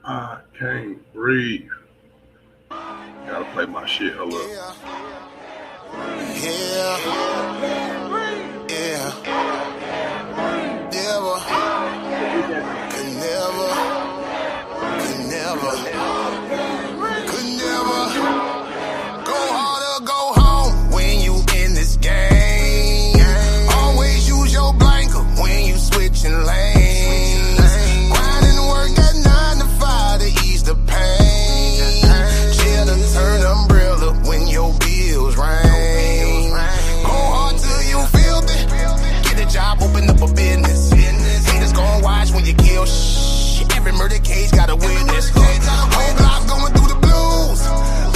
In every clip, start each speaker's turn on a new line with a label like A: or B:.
A: I can't breathe. Gotta play my shit. Hold up.
B: Yeah. Never. Could never. Go hard or go home when you in this game. Always use your blanket when you switching lanes. Grinding work at 9 to 5 to ease the pain. Chill and turn umbrella when your bills rain. Go hard till you feel it. Get a job, open up a business. Haters gon' watch when you kill every murder case got a witness. Whole block going through the blues.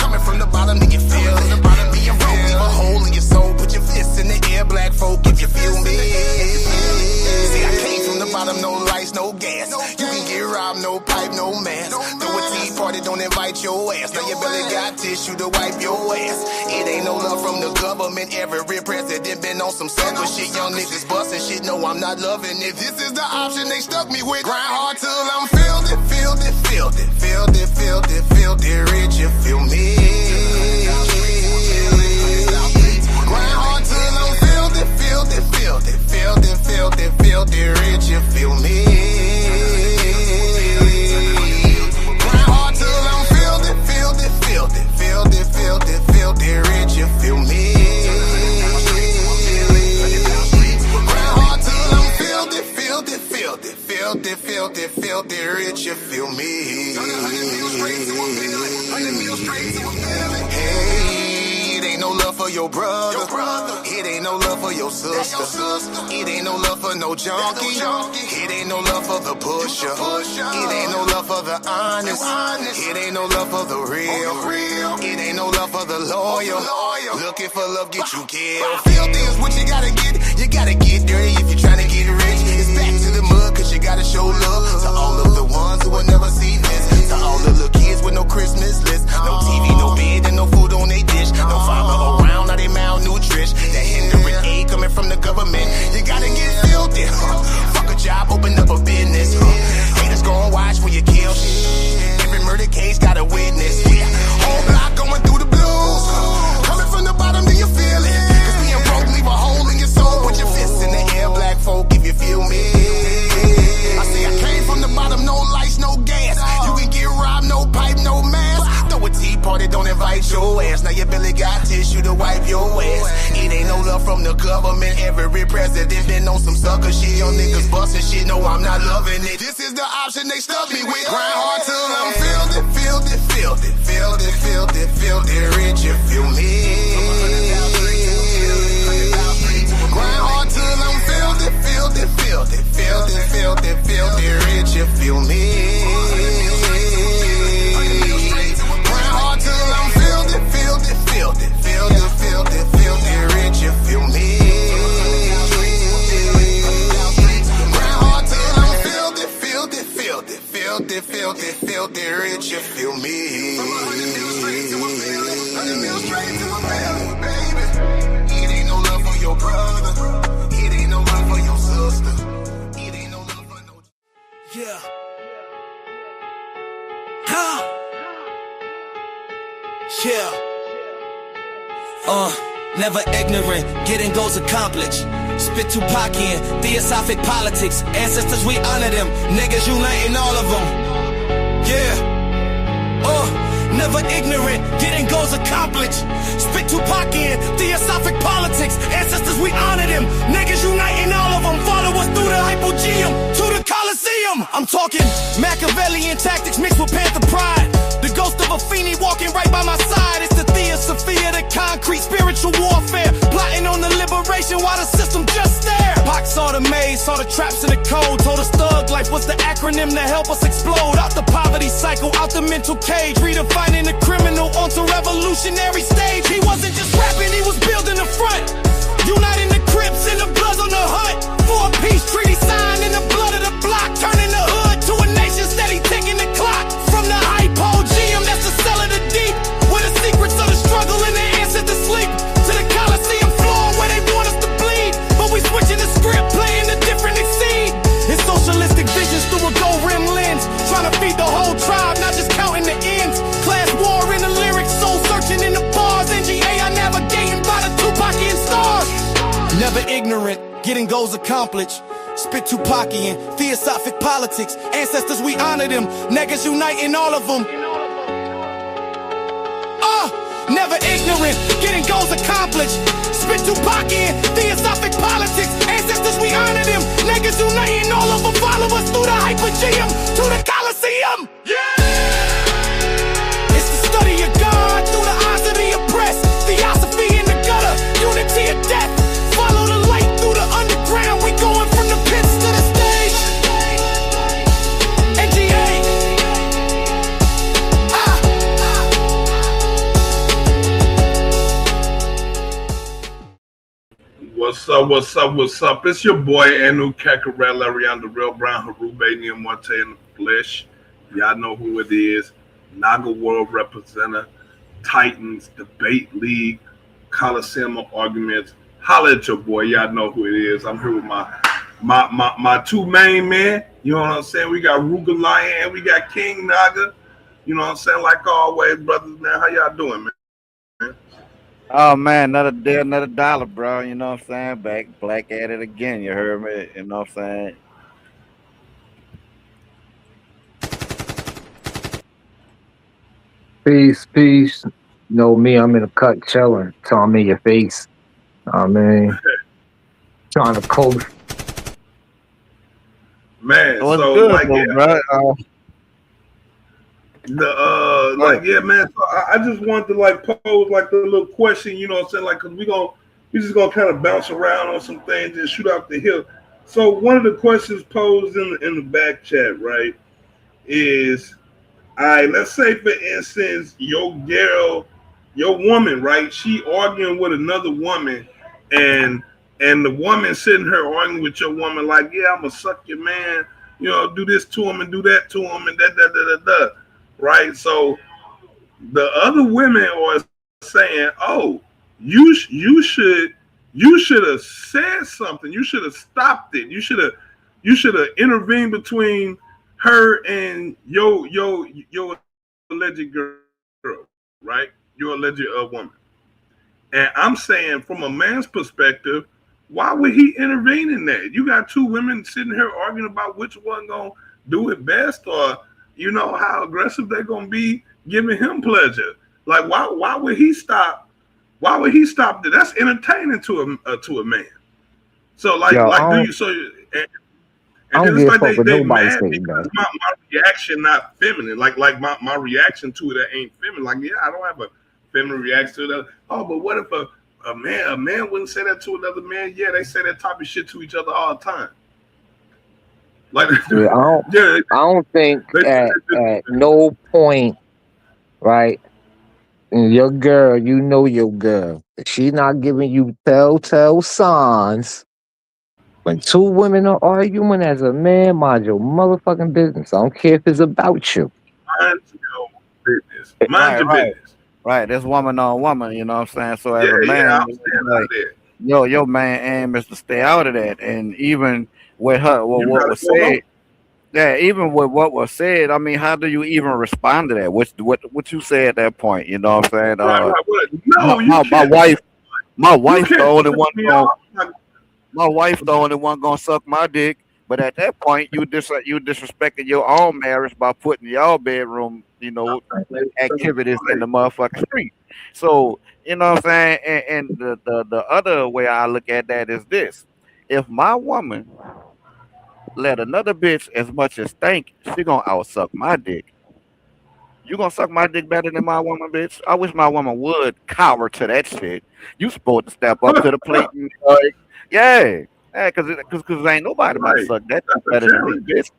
B: Coming from the bottom, then you feel it. Being broke, leave a hole in your soul. Put your fists in the air, black folk, if you feel me. See, I came from the bottom, no lights, no gas. You can get robbed, no pipe, no mask. Throw a tea party, don't invite your ass. Now your belly got tissue to wipe your ass. It ain't no love from the government. Every president been on some sucker shit. Young niggas busting shit, no, I'm not loving it. This is the option they stuck me with. Grind hard till I'm filthy, rich, you feel me? Grind hard till I'm filthy, rich, you feel me? Grind hard till I'm filthy, rich, you feel me? Grind hard till I'm filthy, rich, you feel me? Hey, it ain't no love for your brother. It ain't no love for your sister. It ain't no love for no junkie. It ain't no love for the pusher. It ain't no love for the honest. It ain't no love for the real. It ain't no love for the loyal. Looking for love, get you killed. Filthy is what you gotta get. You gotta get dirty if you're trying to get rich. It's back to the mud, cause you gotta show love to all of the ones who will never see this. To all the little kids with no Christmas list. No TV, no bed, and no food on they dish. No father around, now they malnourished. That hindering aid coming from the government. You gotta get filthy. Fuck a job, open up a business. Haters gon' watch when you kill shit. Every murder case got a witness. Whole block going through the blues. Coming from the bottom, do you feel it? Cause being broke leave a hole in your soul. Put your fists in the air, black folk, if you feel me. I say I came from the bottom, no lights, no gas. You can get robbed, no pipe, no mask. Throw a tea party, don't invite your ass. Now your belly got tissue to wipe your ass. It ain't no love from the government. Every president been on some sucker shit. Young niggas busting shit, no, I'm not loving it. This is the option they stuck me with. Grind hard till I'm filthy, rich, you feel me? Grind hard till I'm filthy, rich, you feel me? Grind hard till I'm filthy, rich, you feel me? Grind hard till I'm filthy, rich, you feel me? It ain't no love for your brother. It ain't no love for your sister. It ain't no love for no...
C: Yeah. Yeah. Never ignorant, getting goals accomplished. Spit Tupac in, theosophic politics. Ancestors, we honor them. Niggas uniting all of them. Yeah. Never ignorant, getting goals accomplished. Spit Tupac in, theosophic politics. Ancestors, we honor them. Niggas uniting all of them. Follow us through the hypogeum to the Coliseum. I'm talking Machiavellian tactics mixed with Panther pride. The ghost of a fiend walking right by my side. It's the Theosophia, the concrete spiritual warfare. Plotting on the liberation while the system just stare. Pac saw the maze, saw the traps in the code. Told us thug life was the acronym to help us explode. Out the poverty cycle, out the mental cage. Redefining the criminal onto revolutionary stage. He wasn't just rapping, he was building the front. Uniting the Crips and the Bloods on the hunt. For a peace treaty signed in the blood of the block. Turning the hood to a nation steady ticking the clock. From the hypogeum, that's the cell of the deep. Where the secrets of the struggle and the answer to sleep. To the Coliseum floor where they want us to bleed. But we switching the script, playing a different exceed. It's socialistic visions through a gold rim lens. Trying to feed the whole tribe. Never ignorant, getting goals accomplished. Spit Tupacian, theosophic politics. Ancestors, we honor them. Niggas uniting all of them. Never ignorant, getting goals accomplished. Spit Tupacian, theosophic politics. Ancestors, we honor them. Niggas uniting all of them. Follow us through the Hypergeum to the Coliseum. Yeah! It's the study of God through the eyes of the oppressed. Theosophy in the gutter, unity of death. Follow the light through the underground. We going from the pits to the stage. NGA.
A: What's up, what's up, what's up? It's your boy, Anu Kakarel, Ariana, the Real Brown, Harube, Niamwante in the flesh. Y'all know who it is. Naga World Representative, Titans, Debate League, Coliseum of Arguments. Holla at your boy. Y'all know who it is. I'm here with my two main men. You know what I'm saying? We got Ruger Lion and we got King Naga. You know what I'm saying? Like always, brothers, man. How y'all doing, man?
D: Oh man, another day, another dollar, bro. You know what I'm saying? Black at it again. You heard me? You know what I'm saying?
E: Peace, peace. You know me, I'm in a cut chilling. Telling me your face. I mean, trying to coast.
A: Man,
D: What's
A: so
D: good,
A: like,
D: though,
A: yeah,
D: bro?
A: like, yeah, man. So I just wanted to like pose like a little question, you know what I'm saying? Like, cause we just gonna kind of bounce around on some things and shoot out the hip. So one of the questions posed in the back chat, right, is, all right, let's say for instance, your woman, right, she arguing with another woman, and the woman sitting here arguing with your woman, like, yeah, I'm gonna suck your man, you know, do this to him and do that to him and that. Right, so the other women are saying, "Oh, you should have said something. You should have stopped it. You should have intervened between her and your alleged girl, right? Your alleged woman." And I'm saying, from a man's perspective, why would he intervene in that? You got two women sitting here arguing about which one gonna do it best, or you know how aggressive they're gonna be giving him pleasure. Like, why would he stop? Why would he stop that? That's entertaining to a man. So like,
E: Yo,
A: do you? So and
E: I don't
A: then
E: give a
A: it's
E: fuck
A: like
E: what
A: they
E: nobody
A: mad
E: say,
A: because
E: bro.
A: my reaction not feminine. Like my reaction to it ain't feminine. Like, yeah, I don't have a feminine reaction to that. Oh, but what if a man wouldn't say that to another man? Yeah, they say that type of shit to each other all the time. Like,
E: Yeah, I don't think at no point, right? Your girl, you know your girl. If she not giving you telltale signs. When two women are arguing as a man, mind your motherfucking business. I don't care if it's about you.
A: Mind your business. Mind your business.
D: Right, that's woman on woman. You know what I'm saying? So as
A: Yeah,
D: a man,
A: I'm saying
D: like,
A: that.
D: your main aim is to stay out of that. And even with her, what was said, yeah, even with what was said, I mean, how do you even respond to that? What you say at that point? You know what I'm saying?
A: Right. No,
D: my wife the only one gonna suck my dick. But at that point, you disrespecting your own marriage by putting your bedroom, you know, activities in the motherfucking street. So you know what I'm saying? And the other way I look at that is this: if my woman let another bitch as much as think, she gonna outsuck my dick. You gonna suck my dick better than my woman, bitch? I wish my woman would cower to that shit. You supposed to step up to the plate and yeah, cause ain't nobody about to suck that dick better than me, bitch.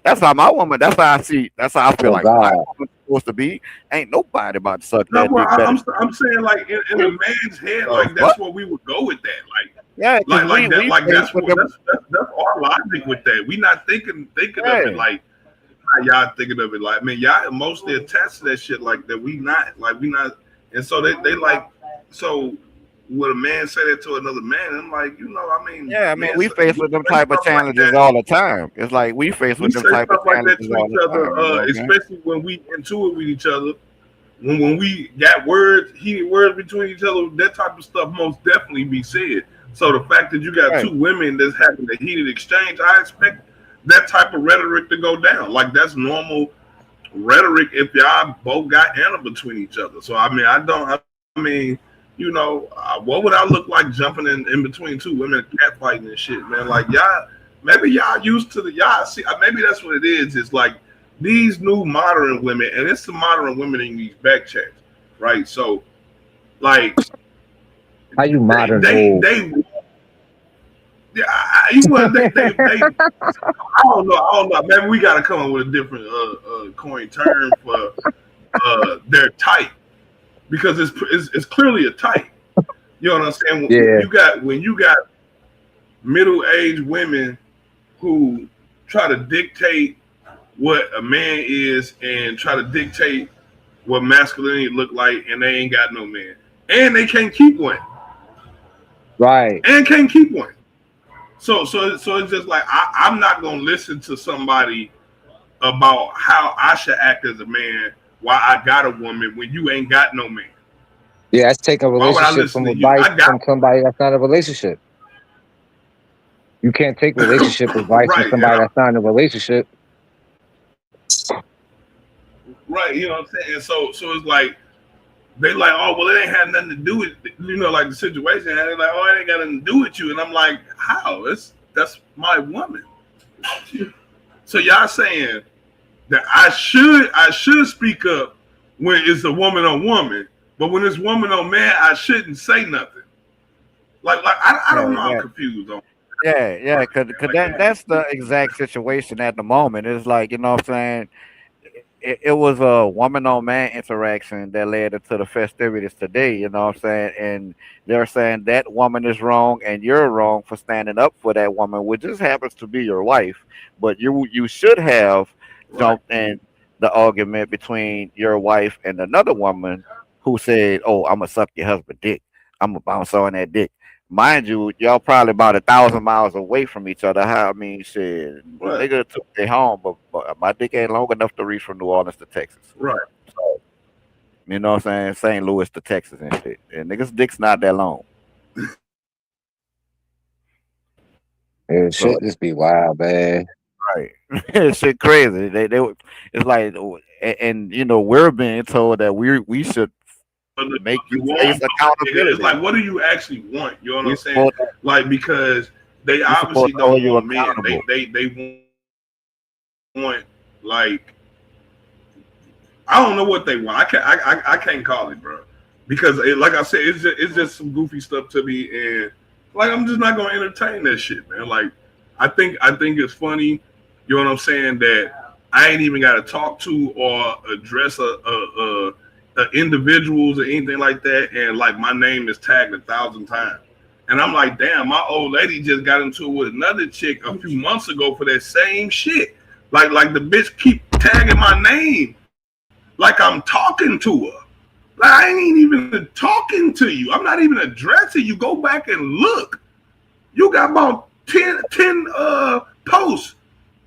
D: That's how my woman. That's how I see. That's how I feel like my woman's supposed to be. Ain't nobody about to suck that dick better.
A: I'm saying, like, in a man's head, like, that's where we would go with that, like.
D: Yeah,
A: that's our logic with that. We not thinking of it like how y'all thinking of it. Like, man, y'all emotionally attached to that shit like that. We not, and so they like, so would a man say that to another man? I'm like, you know, I mean,
D: yeah, I mean, we face with them type of challenges all the time. It's like we face with them type of challenges all the time,
A: especially when we into it with each other. When we got heated words between each other, that type of stuff most definitely be said. So the fact that you got
D: Right.
A: two women that's having a heated exchange, I expect that type of rhetoric to go down. Like that's normal rhetoric if y'all both got Anna between each other. So I mean, I mean, you know, what would I look like jumping in between two women catfighting and shit, man? Like y'all, maybe y'all used to the y'all see. Maybe that's what it is. It's like these new modern women, and it's the modern women in these back chats, right? So like,
E: How you modern old?
A: Yeah, you want they I don't know. Maybe we got to come up with a different coin term for their type because it's clearly a type. You know what I'm saying?
E: Yeah.
A: When you got middle-aged women who try to dictate what a man is and try to dictate what masculinity look like, and they ain't got no man, and they can't keep one,
E: Right.
A: and can't keep one. So it's just like I'm not gonna listen to somebody about how I should act as a man while I got a woman when you ain't got no man.
E: Yeah, that's taking a
A: Why would I
E: relationship
A: listen
E: from
A: to you?
E: advice from somebody that's not a relationship. You can't take relationship advice from
A: Right,
E: somebody that's not in a relationship.
A: right. You know what I'm saying? So it's like they like, oh well, it ain't had nothing to do with like the situation. And they're like, oh, it ain't got nothing to do with you. And I'm like, how? That's my woman. So y'all saying that I should speak up when it's a woman on woman, but when it's woman on man, I shouldn't say nothing. Like I don't know. I'm confused on.
D: Yeah, because that's the exact situation at the moment. It's like, you know what I'm saying? It was a woman on man interaction that led into the festivities today, you know what I'm saying? And they're saying that woman is wrong and you're wrong for standing up for that woman, which just happens to be your wife. But you should have jumped in the argument between your wife and another woman who said, oh, I'm gonna suck your husband dick. I'm gonna bounce on that dick. Mind you, y'all probably about 1,000 miles away from each other. How I mean, shit,
A: Right.
D: nigga took their home, but my dick ain't long enough to reach from New Orleans to Texas.
A: Right.
D: So, you know what I'm saying? St. Louis to Texas and shit. And niggas' dick's not that long.
E: Yeah,
D: So,
E: shit just be wild, man.
D: right, shit crazy. It's like, and you know, we're being told that we should make you face accountability.
A: It's like, what do you actually want? You know what
D: We
A: I'm saying?
D: supposed
A: Like, because they
D: we
A: obviously
D: supposed to hold
A: don't
D: you
A: want men.
D: accountable.
A: They want like I don't know what they want. I can't call it, bro. Because like I said, it's just some goofy stuff to me, and like I'm just not gonna entertain that shit, man. Like I think it's funny. You know what I'm saying? That I ain't even got to talk to or address a individuals or anything like that, and like my name is tagged 1,000 times, and I'm like, damn, my old lady just got into it with another chick a few months ago for that same shit. Like the bitch keep tagging my name, like I'm talking to her. Like I ain't even talking to you. I'm not even addressing you. Go back and look. You got about 10 posts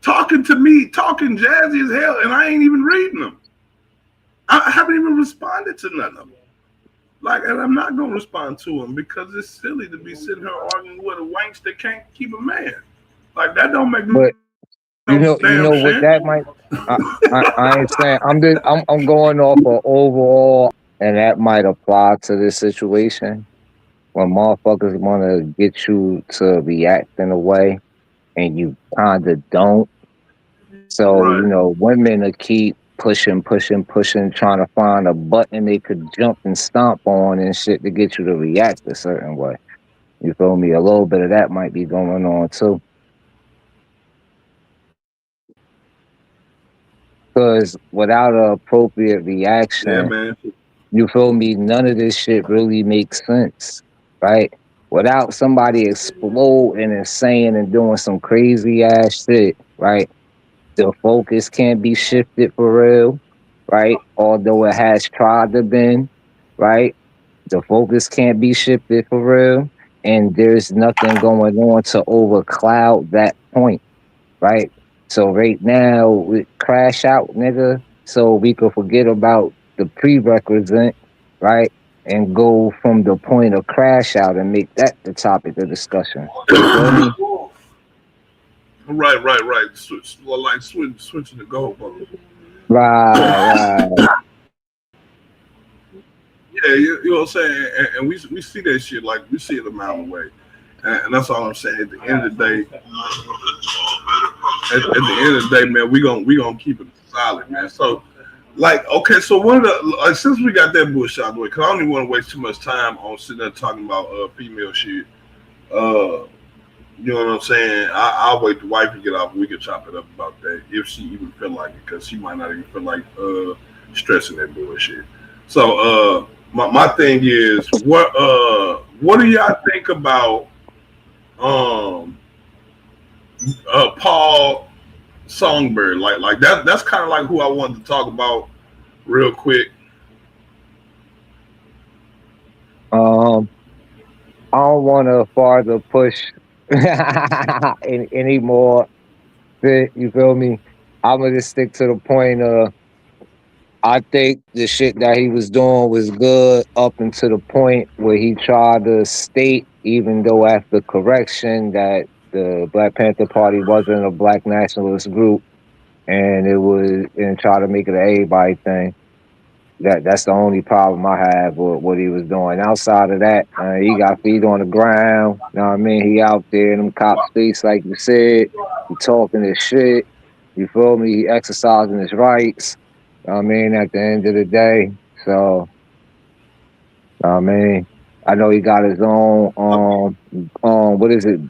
A: talking to me, talking jazzy as hell, and I ain't even reading them. I haven't even responded to none of them. Like, and I'm not gonna respond to them because it's silly to be sitting here arguing with a wanks that can't keep a man. Like that don't make
E: But you know what that might. I ain't saying. I'm going off of overall, and that might apply to this situation when motherfuckers want to get you to react in a way, and you kind of don't. So
A: Right.
E: you know, women will keep pushing, trying to find a button they could jump and stomp on and shit to get you to react a certain way. You feel me? A little bit of that might be going on too. Because without an appropriate reaction,
A: Yeah, man.
E: you feel me? None of this shit really makes sense, right? Without somebody exploding and saying and doing some crazy ass shit, right? The focus can't be shifted for real, right? Although it has tried to been, right? The focus can't be shifted for real, and there's nothing going on to overcloud that point, right? So right now, we crash out, nigga, so we could forget about the prerequisite, right? and go from the point of crash out and make that the topic of discussion. You feel me?
A: Right. Switching the goalpost.
E: Right.
A: Yeah, you know what I'm saying? And we see that shit, like, we see it a mile away. And that's all I'm saying. At the end of the day, man, we gonna keep it solid, man. So, like, okay, so one of the, since we got that bullshit out of the way, because I don't even want to waste too much time on sitting there talking about female shit. You know what I'm saying? I'll wait the wife to get off. We can chop it up about that if she even feel like it, because she might not even feel like stressing that bullshit. So my thing is, what do y'all think about Paul Songbird? Like that's kind of like who I wanted to talk about real quick.
E: I don't want to farther push any more. You feel me? I'm gonna just stick to the point of, I think the shit that he was doing was good up until the point where he tried to state, even though after correction, that the Black Panther Party wasn't a black nationalist group, and try to make it an everybody thing. That's the only problem I have with what he was doing. Outside of that, he got feet on the ground. You know what I mean? He out there in them cops' face, like you said. He talking his shit. You feel me? He exercising his rights. You know what I mean? At the end of the day. So, you know what I mean? I know he got his own, what is it?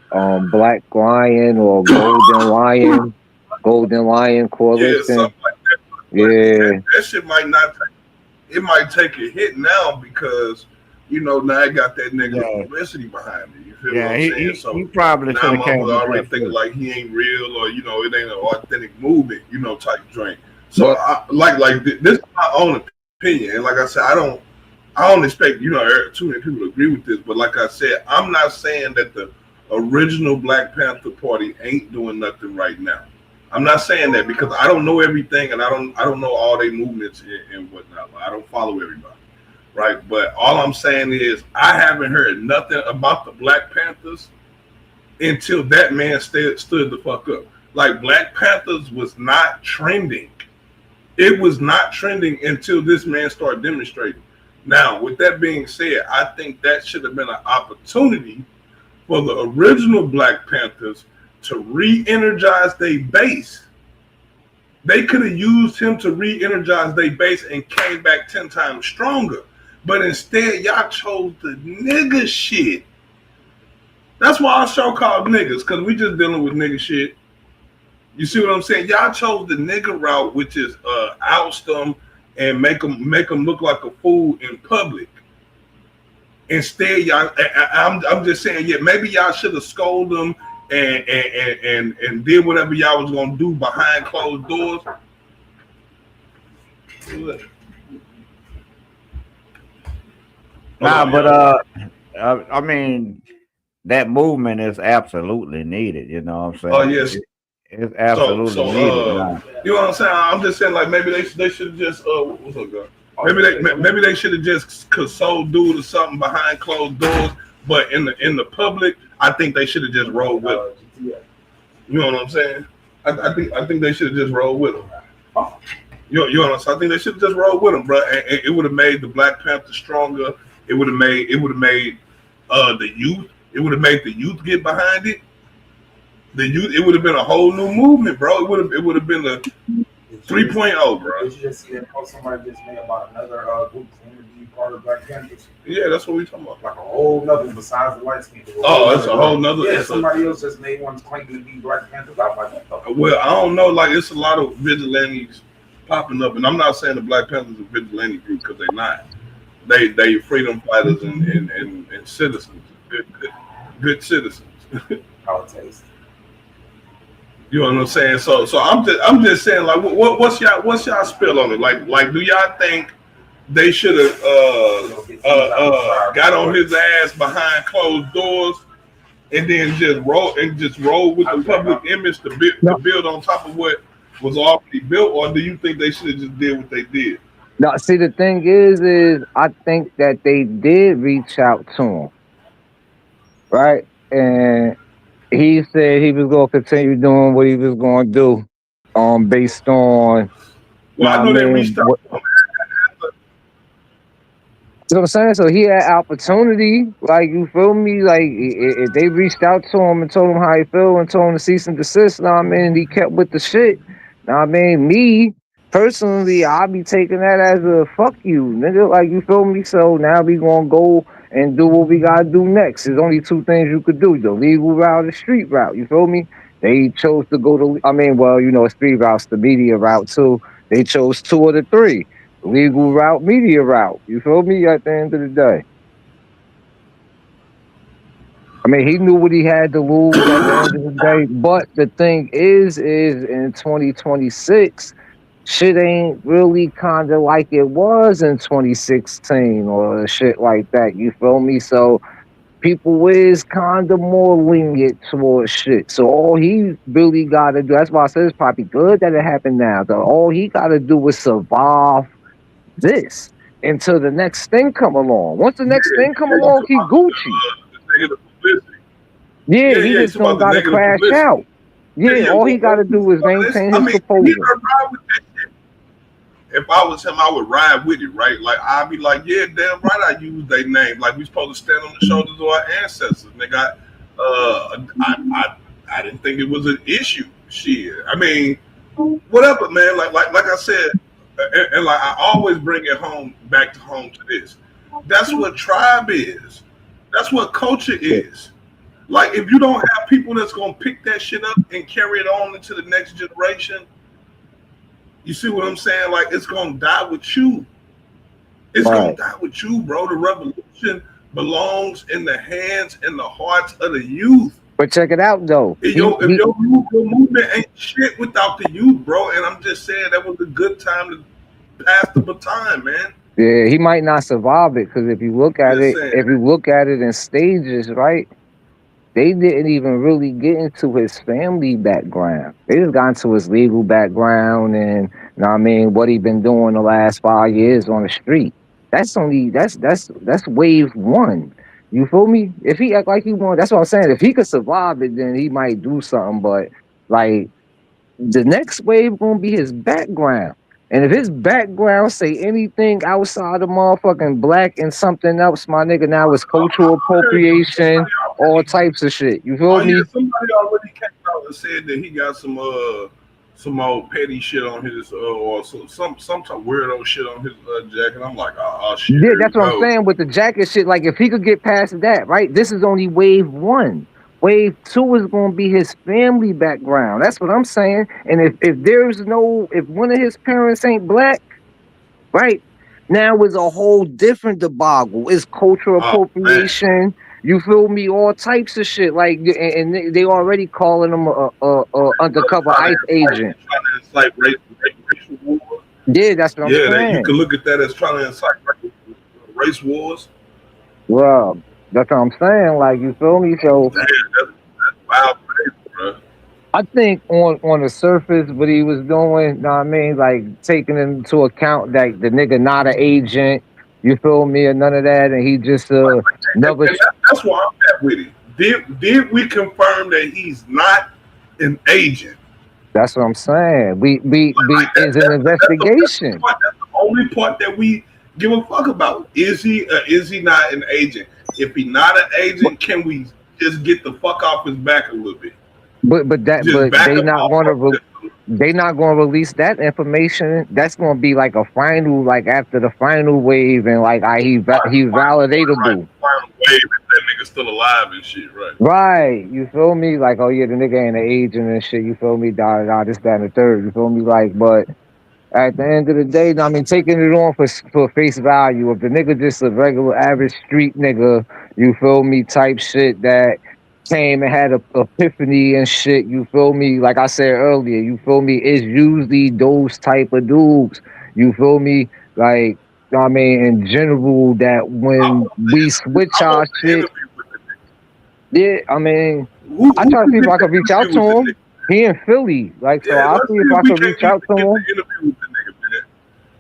E: Black Lion or Golden Lion Coalition.
A: Yeah, something like that.
E: Yeah.
A: That shit might not it might take a hit now because, you know, now I got that nigga publicity behind it. You feel what I'm saying? So
D: he probably
A: now
D: should have came.
A: already thinking like he ain't real, or, you know, it ain't an authentic movement, you know, type drink. So this is my own opinion, and like I said, I don't expect, you know, too many people to agree with this, but like I said, I'm not saying that the original Black Panther Party ain't doing nothing right now. I'm not saying that because I don't know everything, and I don't know all their movements and whatnot. I don't follow everybody, right? But all I'm saying is I haven't heard nothing about the Black Panthers until that man stood the fuck up. Like, Black Panthers was not trending. It was not trending until this man started demonstrating. Now, with that being said, I think that should have been an opportunity for the original Black Panthers to re-energize their base. They could have used him to re-energize their base and came back 10 times stronger. But instead, y'all chose the nigga shit. That's why our show called Niggas, because we just dealing with nigga shit. You see what I'm saying? Y'all chose the nigga route, which is oust them and make them look like a fool in public. Instead, y'all, I'm just saying, yeah, maybe y'all should have scolded them and did whatever y'all was gonna do behind closed doors.
D: I mean, that movement is absolutely needed. You know what I'm saying?
A: Oh yes,
D: it's absolutely needed.
A: You know what I'm saying? I'm just saying, like, maybe they should just what's up, guys? Maybe they should have just consoled dude or something behind closed doors. But in the public, I think they should have just rolled with him. You know what I'm saying? I think they should have just rolled with him. You know what I'm saying? I think they should have just rolled with him, bro. And it would have made the Black Panther stronger. It would have made the youth. It would have made the youth get behind it. The youth. It would have been a whole new movement, bro. It would have been a 3.0, bro.
F: Did you just see that post somebody just made about another group claiming to be part of Black Panthers?
A: Yeah, that's what we talking about.
F: Like a whole nother besides the light skin.
A: Oh, that's a whole nother.
F: Yeah, somebody else just made one claiming to be Black Panthers. I was like,
A: well, I don't know. Like, it's a lot of vigilantes popping up, and I'm not saying the Black Panthers are a vigilante group because they're not. They freedom fighters and citizens, good citizens.
F: How it tastes.
A: You know what I'm saying? So I'm just saying, like, what's y'all spill on it? Like, do y'all think they should have got on his ass behind closed doors and then just roll with the public image to build on top of what was already built, or do you think they should have just did what they did?
E: Now, see, the thing is I think that they did reach out to him, right? And he said he was going to continue doing what he was going to do, based on,
A: Well, I know they reached out to him.
E: You know what I'm saying? So he had opportunity, like, you feel me? Like, if they reached out to him and told him how he feel and told him to cease and desist, know what I mean? He kept with the shit. Know what I mean? Me, personally, I'll be taking that as a fuck you, nigga. Like, you feel me? So now we gonna go and do what we gotta do next. There's only two things you could do, the legal route and the street route. You feel me? They chose to go to, I mean, well, you know, street route's the media route too. They chose two of the three. Legal route, media route. You feel me? At the end of the day, I mean, he knew what he had to lose at the end of the day. But the thing is in 2026, shit ain't really kind of like it was in 2016 or shit like that. You feel me? So people is kind of more lenient towards shit. So all he really got to do, that's why I said it's probably good that it happened now. So all he got to do is survive this until the next thing come along. Once the next thing come along, he Gucci. Yeah, he just don't gotta crash out. Yeah, all he gotta do is maintain his composure.
A: If I was him, I would ride with it, right? Like, I'd be like, yeah, damn right, I use their name. Like, we supposed to stand on the shoulders of our ancestors. Nigga, I didn't think it was an issue. Shit, I mean, whatever, man. Like I said. And like I always bring it back to this. That's what tribe is. That's what culture is. Like, if you don't have people that's gonna pick that shit up and carry it on into the next generation, you see what I'm saying? Like, it's gonna die with you. It's gonna die with you, bro. The revolution belongs in the hands and the hearts of the youth.
E: But check it out, though.
A: If your movement ain't shit without the youth, bro. And I'm just saying that was a good time to pass the baton, man.
E: Yeah, he might not survive it because if you look at it in stages, right? They didn't even really get into his family background. They just got into his legal background and, you know what I mean, what he been doing the last 5 years on the street. That's wave one. You feel me? If he act like he want, that's what I'm saying. If he could survive it, then he might do something. But like, the next wave gonna be his background. And if his background say anything outside of motherfucking black and something else, my nigga, now it's cultural appropriation, all types of shit. You feel me?
A: Yeah, somebody already came out and said that he got some old petty shit on his or some type of weirdo shit on his jacket. I'm like, oh shit.
E: Yeah, that's what I'm saying with the jacket shit. Like, if he could get past that, right? This is only wave one. Wave two is going to be his family background. That's what I'm saying. And if one of his parents ain't black, right? Now it's a whole different debacle. It's cultural appropriation. Man. You feel me? All types of shit. Like, and they already calling him a undercover ICE agent.
A: Trying to incite racial wars.
E: Yeah, that's what I'm saying.
A: Yeah, you can look at that as trying to incite race wars.
E: Well, that's what I'm saying. Like, you feel me? So
A: that's wild, bro.
E: I think on the surface, what he was doing, you know what I mean? Like, taking into account that the nigga not an agent, you feel me, or none of that, and he just never.
A: That's why I'm at with it. Did we confirm that he's not an agent?
E: That's what I'm saying. It's an investigation.
A: That's the only part that we give a fuck about. Is he not an agent? If he's not an agent, can we just get the fuck off his back a little bit?
E: But they not going to release that information. That's going to be like a final, like after the final wave, and like he's validatable.
A: Right, final wave, if that nigga still alive and shit, right?
E: Right, you feel me? Like, oh yeah, the nigga ain't an agent and shit. You feel me? This, that, and the third. You feel me? Like, but at the end of the day, I mean, taking it on for face value. If the nigga just a regular average street nigga, you feel me, type shit that came and had a epiphany and shit, you feel me? Like I said earlier, you feel me? It's usually those type of dudes, you feel me? Like, I mean, in general, that when we switch our shit, yeah, I mean, I try to see if I can reach out to him. He in Philly, like, so I'll see if I can reach out to him.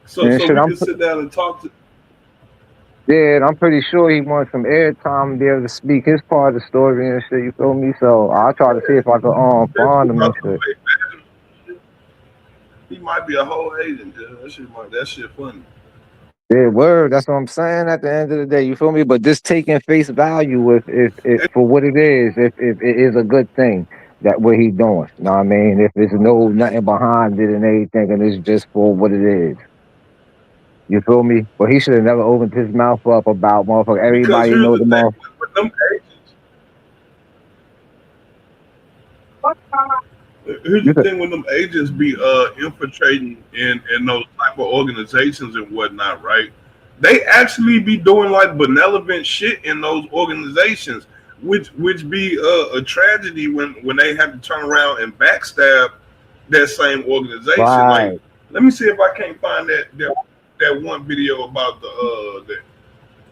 A: So
E: And shit,
A: we can sit down and talk to.
E: yeah, and I'm pretty sure he wants some airtime to be able to speak his part of the story and shit. You feel me? So I'll try to see if I can find him and shit.
A: He might be a whole agent. Dude. That shit funny.
E: Yeah, word. That's what I'm saying. At the end of the day, you feel me? But just taking face value if for what it is, if it is a good thing that what he doing. You know what I mean? If there's nothing behind it and everything, and it's just for what it is. You feel me? But he should have never opened his mouth up about motherfucker.
A: Because
E: Everybody
A: here's
E: knows
A: the
E: the
A: thing
E: motherfucker.
A: with them agents. Here's the thing when them agents be infiltrating in those type of organizations and whatnot, right? They actually be doing like benevolent shit in those organizations, which be a tragedy when they have to turn around and backstab that same organization.
E: Right.
A: Like, let me see if I can't find that one video about the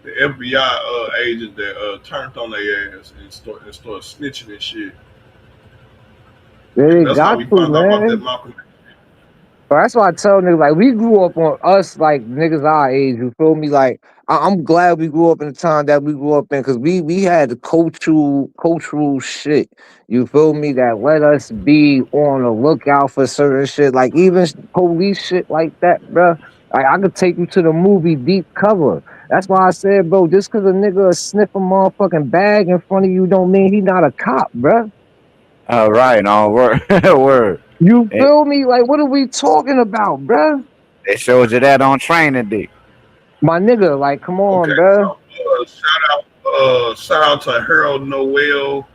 A: FBI agent that turned on their ass and started snitching and shit.
E: They
A: That's
E: got
A: how we
E: to,
A: found out about
E: man.
A: that Malcolm.
E: But that's why I tell niggas, like, we grew up on us, like, niggas our age, you feel me? Like, I'm glad we grew up in the time that we grew up in, because we had the cultural shit, you feel me, that let us be on the lookout for certain shit, like, even police shit like that, bruh. Like, I could take you to the movie Deep Cover. That's why I said, bro, just because a nigga sniff a motherfucking bag in front of you don't mean he not a cop, bruh.
D: All right, on word, word.
E: You feel me? Like, what are we talking about, bruh?
D: It shows you that on Training Day.
E: My nigga, like, come on,
A: Okay,
E: bruh.
A: so shout out to Harold Noel.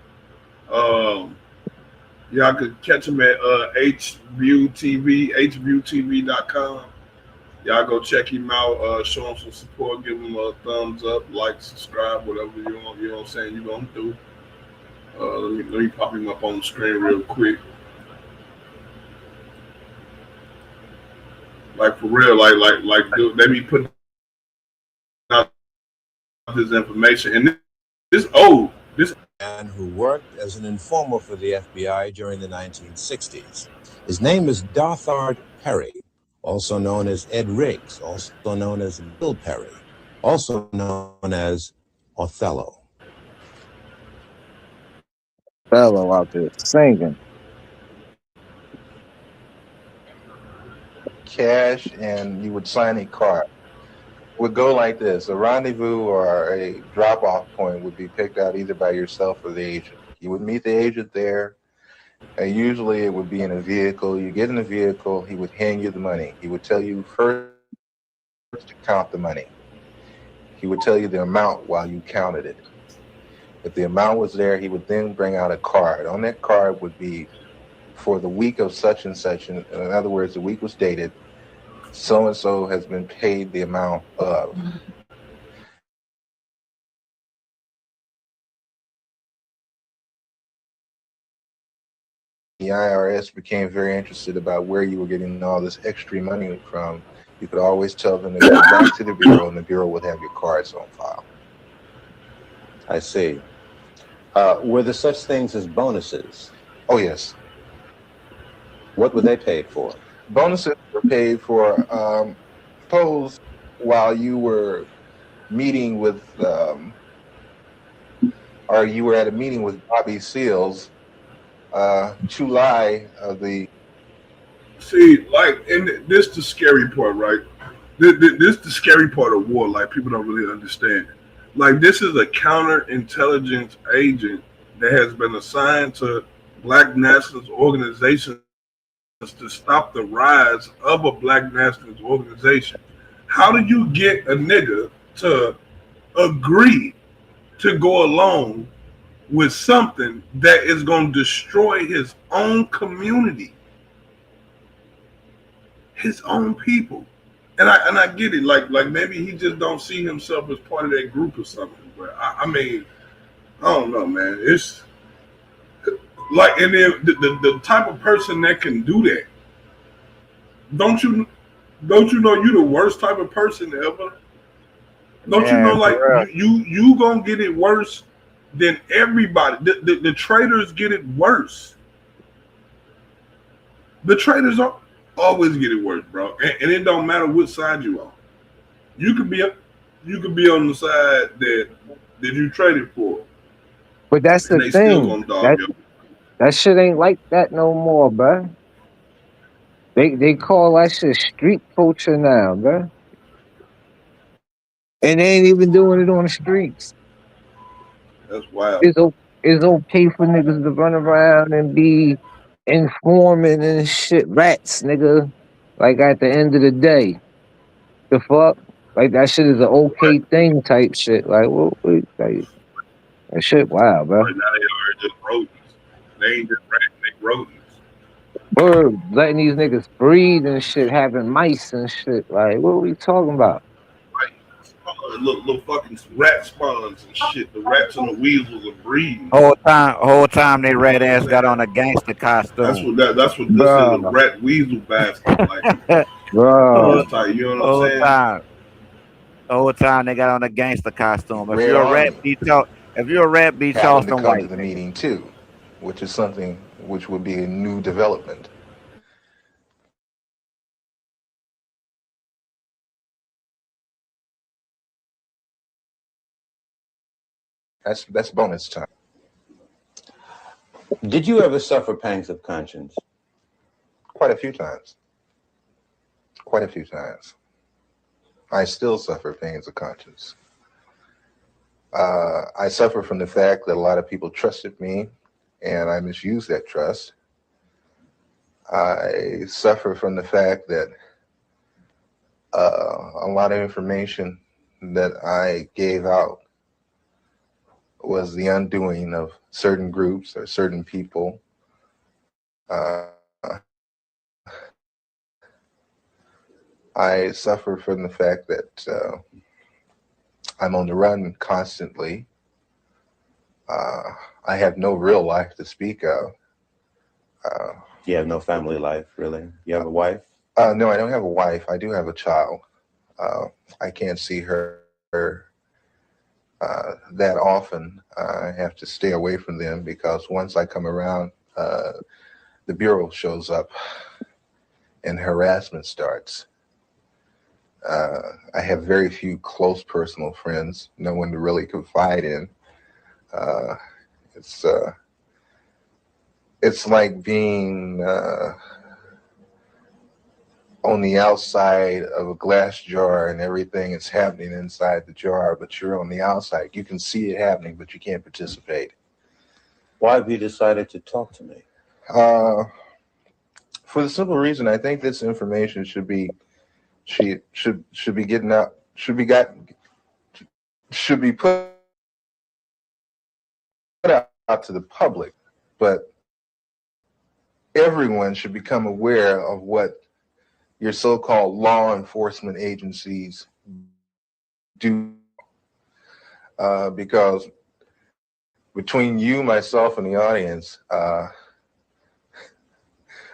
A: Y'all could catch him at HView TV, HViewTV.com. Y'all go check him out, show him some support, give him a thumbs up, like, subscribe, whatever you know what I'm saying you're gonna do. Let me pop him up on the screen real quick. Like, for real, like dude, they be putting out this information, and this
G: man who worked as an informer for the FBI during the 1960s. His name is Dothard Perry, also known as Ed Riggs, also known as Bill Perry, also known as Othello.
E: Fellow out there singing.
H: Cash, and you would sign a card. It would go like this: a rendezvous or a drop-off point would be picked out either by yourself or the agent. You would meet the agent there, and usually it would be in a vehicle. You get in the vehicle, he would hand you the money. He would tell you first to count the money. He would tell you the amount while you counted it. If the amount was there, he would then bring out a card. On that card would be for the week of such and such. In other words, the week was dated. So-and-so has been paid the amount of. The IRS became very interested about where you were getting all this extra money from. You could always tell them to go back to the Bureau, and the Bureau would have your cards on file.
G: I see. Were there such things as bonuses?
H: Oh, yes.
G: What were they paid for?
H: Bonuses were paid for, suppose while you were meeting with, or you were at a meeting with Bobby Seals, Chulai of the...
A: See, like, and this the scary part, right? This the scary part of war, like, people don't really understand. Like, this is a counterintelligence agent that has been assigned to Black nationalist organizations to stop the rise of a Black nationalist organization. How do you get a nigga to agree to go along with something that is going to destroy his own community, his own people? And I get it, like maybe he just don't see himself as part of that group or something. But I mean, I don't know, man. It's like, and then the type of person that can do that. Don't you know you the worst type of person ever? Don't you know, like, you gonna get it worse than everybody. The traitors get it worse. The traitors are. Always get it worse, bro. And it don't matter which side you on. You could be on the side that you traded for.
E: But that's the thing. That shit ain't like that no more, bro. They call that shit street culture now, bro. And they ain't even doing it on the streets.
A: That's wild.
E: It's okay for niggas to run around and be informing and shit, rats, nigga. Like at the end of the day, the fuck, like that shit is an okay thing type shit. Like, what, like that shit, wow, bro.
A: Right now they are just rodents. They ain't just rats, they rodents.
E: We're letting these niggas breed and shit, having mice and shit. Like, what are we talking about?
A: Little fucking rat spawns and shit. The rats and the weasels are breeding.
D: Whole time they rat ass got on a gangster costume.
A: That's what this is, a rat weasel bastard. Like,
E: bro.
A: You know what I'm saying?
D: Whole time they got on a gangster costume. If you're a rat, be Charleston White.
H: To the meeting too, which is something which would be a new development. That's bonus time.
G: Did you ever suffer pangs of conscience?
H: Quite a few times. I still suffer pangs of conscience. I suffer from the fact that a lot of people trusted me and I misused that trust. I suffer from the fact that a lot of information that I gave out was the undoing of certain groups or certain people. I suffer from the fact that I'm on the run constantly. I have no real life to speak of.
G: You have no family life, really? You have a wife?
H: No, I don't have a wife. I do have a child. I can't see her that often. I have to stay away from them because once I come around, the Bureau shows up and harassment starts. I have very few close personal friends, no one to really confide in. It's like being on the outside of a glass jar and everything is happening inside the jar, but you're on the outside. You can see it happening, but you can't participate.
G: Why have you decided to talk to me?
H: For the simple reason, I think this information should be getting out, should be put out to the public, but everyone should become aware of what your so-called law enforcement agencies do, because between you, myself, and the audience,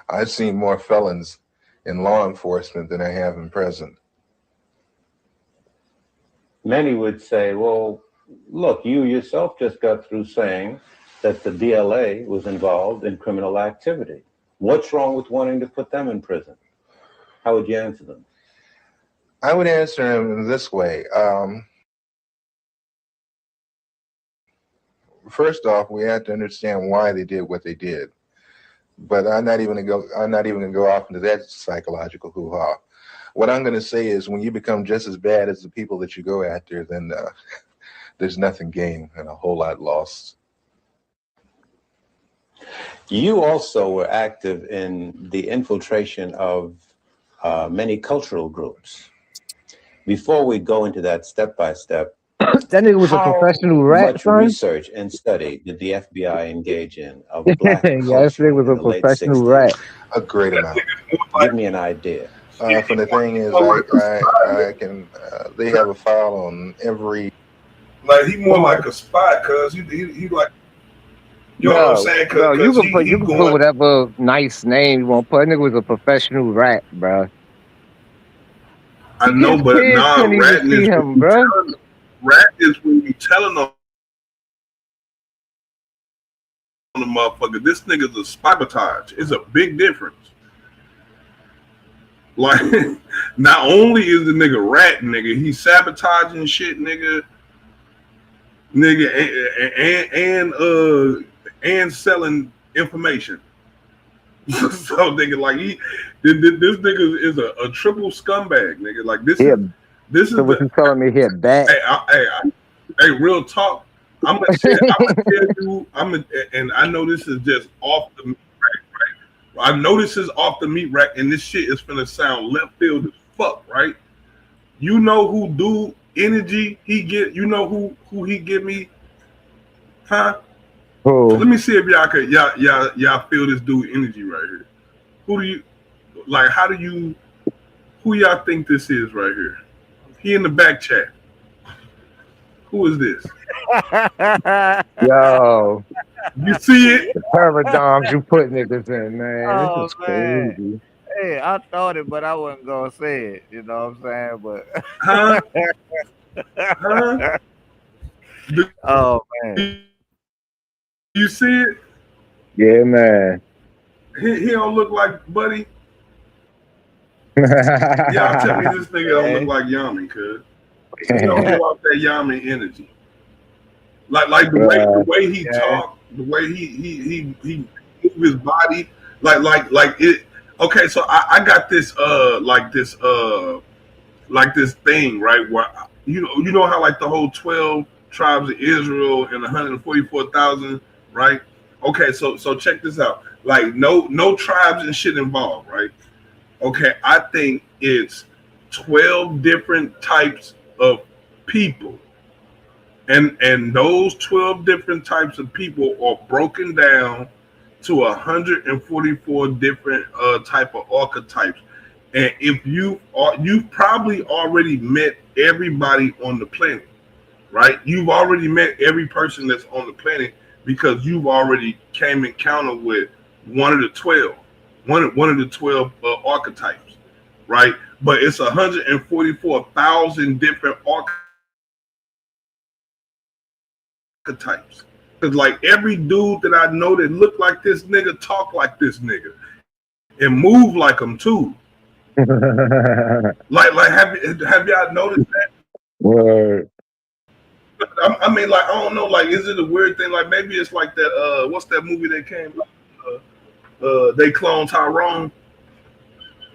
H: I've seen more felons in law enforcement than I have in prison.
G: Many would say, well, look, you yourself just got through saying that the DLA was involved in criminal activity. What's wrong with wanting to put them in prison? How would you answer them?
H: I would answer them this way. First off, we have to understand why they did what they did. But I'm not even gonna go off into that psychological hoo-ha. What I'm gonna say is, when you become just as bad as the people that you go after, then there's nothing gained and a whole lot lost.
G: You also were active in the infiltration of many cultural groups. Before we go into that step by step,
E: that nigga was a professional rat.
G: How much research and study did the FBI engage in of black
E: yeah, that nigga was a professional rat.
H: A great amount.
G: Give me an idea.
H: For the thing is, I can. They have a file on every.
A: Like he more like a spy, cause he like. You know what I'm saying?
E: No, you can put whatever nice name you want to put. That nigga was a professional rat, bro.
A: I know, but nah, rat is when you telling them on the motherfucker. This nigga's a spibotage. It's a big difference. Like, not only is the nigga ratting, nigga, he's sabotaging shit, nigga, and selling information. So, nigga, like this nigga is a triple scumbag, nigga. Like this
E: Yeah.
A: is
E: So what you telling me here, bad?
A: Hey, real talk. I'm gonna tell you. And I know this is just off the meat rack, right? I know this is off the meat rack, and this shit is gonna sound left field as fuck, right? You know who do energy he get? You know who he give me? Huh?
E: Who?
A: Let me see if y'all feel this dude energy right here. Who do you like? Who y'all think this is right here? He in the back chat. Who is this?
E: Yo,
A: you see it?
E: The paradigms you put niggas in, man.
D: Oh,
E: This is
D: man.
E: crazy.
D: Hey, I thought it, but I wasn't gonna say it. You know what I'm saying? But
A: huh?
D: Oh man,
A: you see it?
E: Yeah, man.
A: He don't look like Buddy. Y'all tell me this nigga don't look like Yamin, cuz. He don't give off that Yamin energy. Like the way he talk, the way he move his body, like it. Okay, so I got this like this thing, right? Where you know how like the whole 12 tribes of Israel and 144,000, right? Okay, so check this out. Like no tribes and shit involved, right? Okay, I think it's 12 different types of people. And those 12 different types of people are broken down to 144 different type of archetypes. And if you've probably already met everybody on the planet, right? You've already met every person that's on the planet because you've already came encounter with one of the 12 archetypes, right? But it's 144,000 different archetypes. Because like every dude that I know that look like this nigga, talk like this nigga, and move like him too. like have y'all noticed that?
E: Word.
A: I mean, like, I don't know, like, is it a weird thing? Like, maybe it's like that, what's that movie that came out? They Clone Tyrone.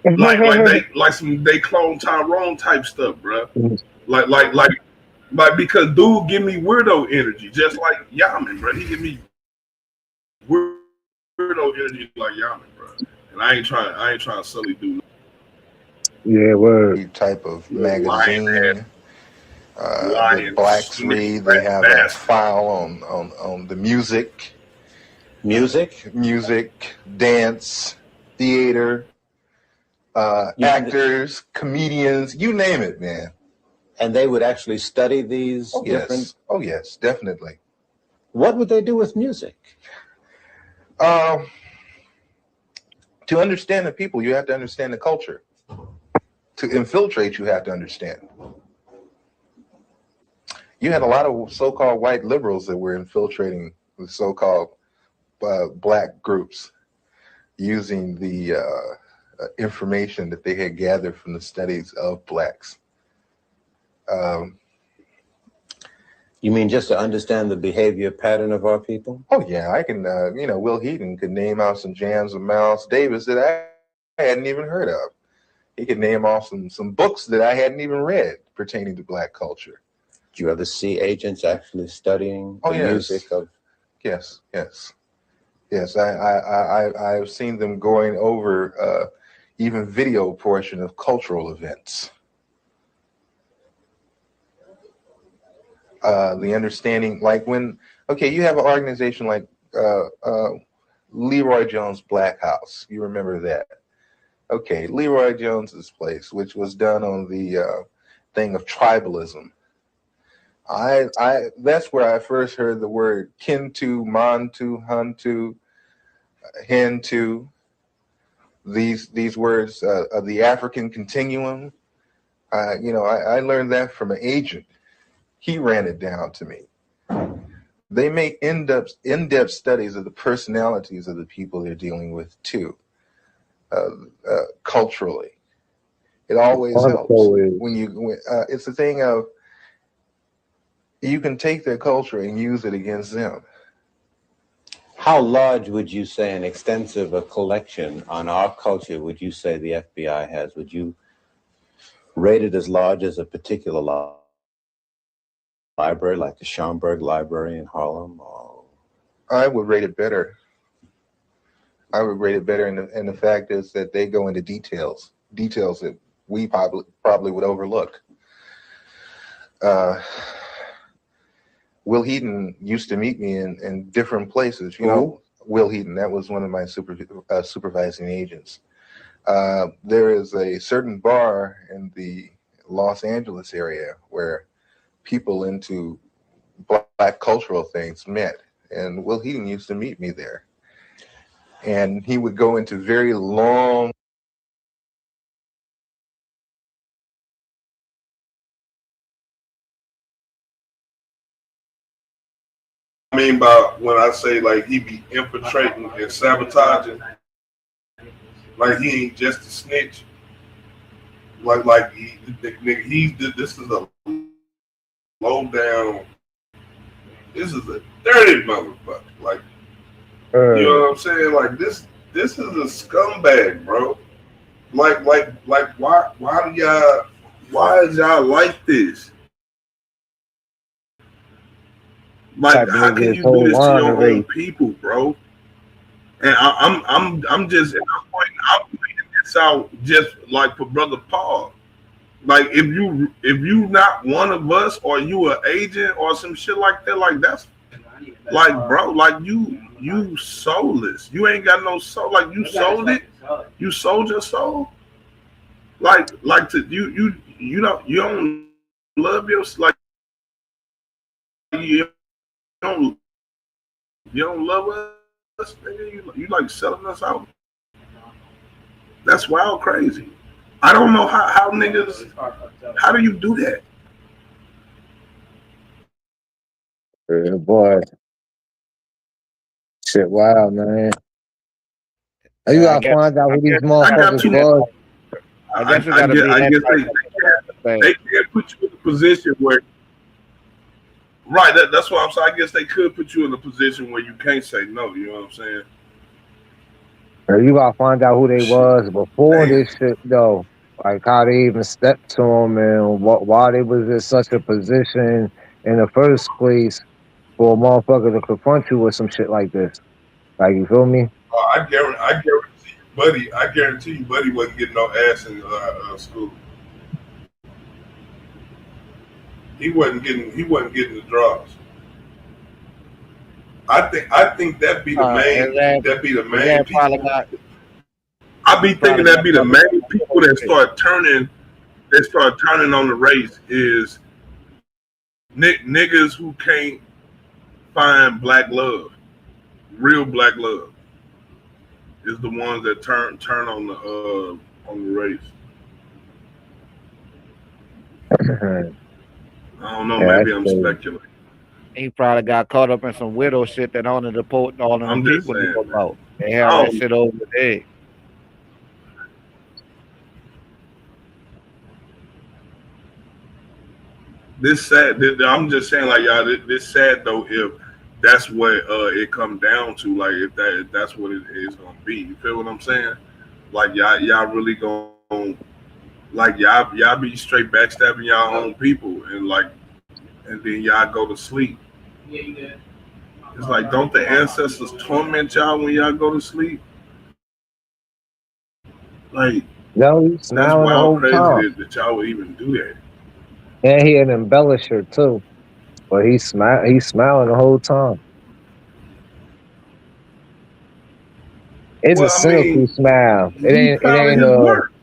A: They Clone Tyrone type stuff, bro. Like because dude give me weirdo energy, just like Yamin, bro. He give me weirdo energy like Yamin, bro. And I ain't trying to sully dude.
E: Yeah, word.
H: Type of magazine. The blacks read. They have a file on the music, dance, theater, actors, comedians, you name it, man.
G: And they would actually study these different.
H: Yes. Oh yes, definitely.
G: What would they do with music?
H: To understand the people, you have to understand the culture. To infiltrate, you have to understand. You had a lot of so-called white liberals that were infiltrating the so-called black groups using the information that they had gathered from the studies of blacks.
G: You mean just to understand the behavior pattern of our people?
H: Oh yeah, I can. Will Heaton could name out some jams of Miles Davis that I hadn't even heard of. He could name off some books that I hadn't even read pertaining to black culture.
G: Do you ever see agents actually studying the music of?
H: Yes. I've seen them going over even video portion of cultural events. The understanding, like when you have an organization like Leroy Jones Black House. You remember that? Okay, Leroy Jones's place, which was done on the thing of tribalism. That's where I first heard the word Kintu, Mantu, Huntu, Hintu. These words of the African continuum. I learned that from an agent. He ran it down to me. They make in-depth studies of the personalities of the people they're dealing with too, culturally. It always helps
E: Uncle
H: when it's the thing of you can take their culture and use it against them.
G: How large would you say an extensive collection on our culture would you say the FBI has? Would you rate it as large as a particular library, like the Schomburg Library in Harlem? Or...
H: I would rate it better. And the fact is that they go into details that we probably would overlook. Will Heaton used to meet me in different places. You know, Will Heaton, that was one of my supervising agents. There is a certain bar in the Los Angeles area where people into black cultural things met, and Will Heaton used to meet me there. And he would go into very long
A: I mean by when I say like he be infiltrating and sabotaging, like he ain't just a snitch. Like this is a low down. This is a dirty motherfucker. Like you know what I'm saying? Like this is a scumbag, bro. Like why is y'all like this? Like how can you do this to your own people, bro? And I'm just I'm pointing this out just like for Brother Paul. Like if you not one of us or you an agent or some shit like that, like that's like bro, like you soulless. You ain't got no soul. Like you sold it. You sold your soul. Like to you don't love your like you don't love us, nigga. You like selling us out. That's wild crazy. I don't know how niggas. How do you do that?
E: Yeah, boy. Shit, wow, man. You gotta find out who these motherfuckers was.
D: I guess it gotta be.
A: I guess they can't put you in a position where. Right, that's what I'm saying. I guess they could put you in a position where you can't say no. You know what I'm saying?
E: You gotta find out who they was before this shit, though. Like how they even stepped to them and why they was in such a position in the first place for a motherfucker to confront you with some shit like this. Like, you feel me?
A: I guarantee you, buddy wasn't getting no ass in school. He wasn't getting the draws. I think that'd be the main. That'd be the main people. I be thinking that'd be the main people that start turning. They start turning on the race is niggas who can't find black love, real black love, is the ones that turn on the race. I don't know. Maybe I'm speculating.
D: He probably got caught up in some widow shit that only the poet all them people know about. They have that shit over there.
A: This sad. I'm just saying, like y'all. This sad though. If that's what it comes down to, like if that's what it is gonna be. You feel what I'm saying? Like y'all really gonna like y'all be straight backstabbing y'all own people and then y'all go to sleep. It's like, don't the ancestors torment y'all when y'all go to sleep? Like, that's wild crazy that y'all would even do that.
E: And he an embellisher too, but he's smiling the whole time. It's a cynical smile. It ain't
A: work.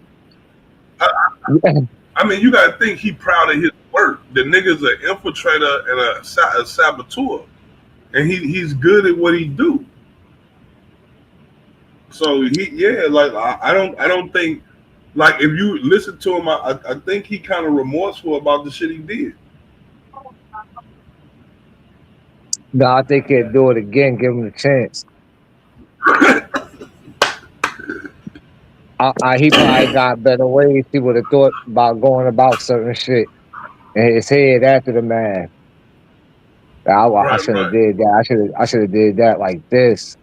A: I mean, you gotta think he proud of his work. The nigga's an infiltrator and a saboteur, and he's good at what he do. So I don't think, like, if you listen to him, I think he kind of remorseful about the shit he did.
E: No, I think he'll do it again. Give him a chance. He probably got better ways. He would have thought about going about certain shit in his head after the man. I
A: Right,
E: should have
A: right.
E: did that. I should have did that like this,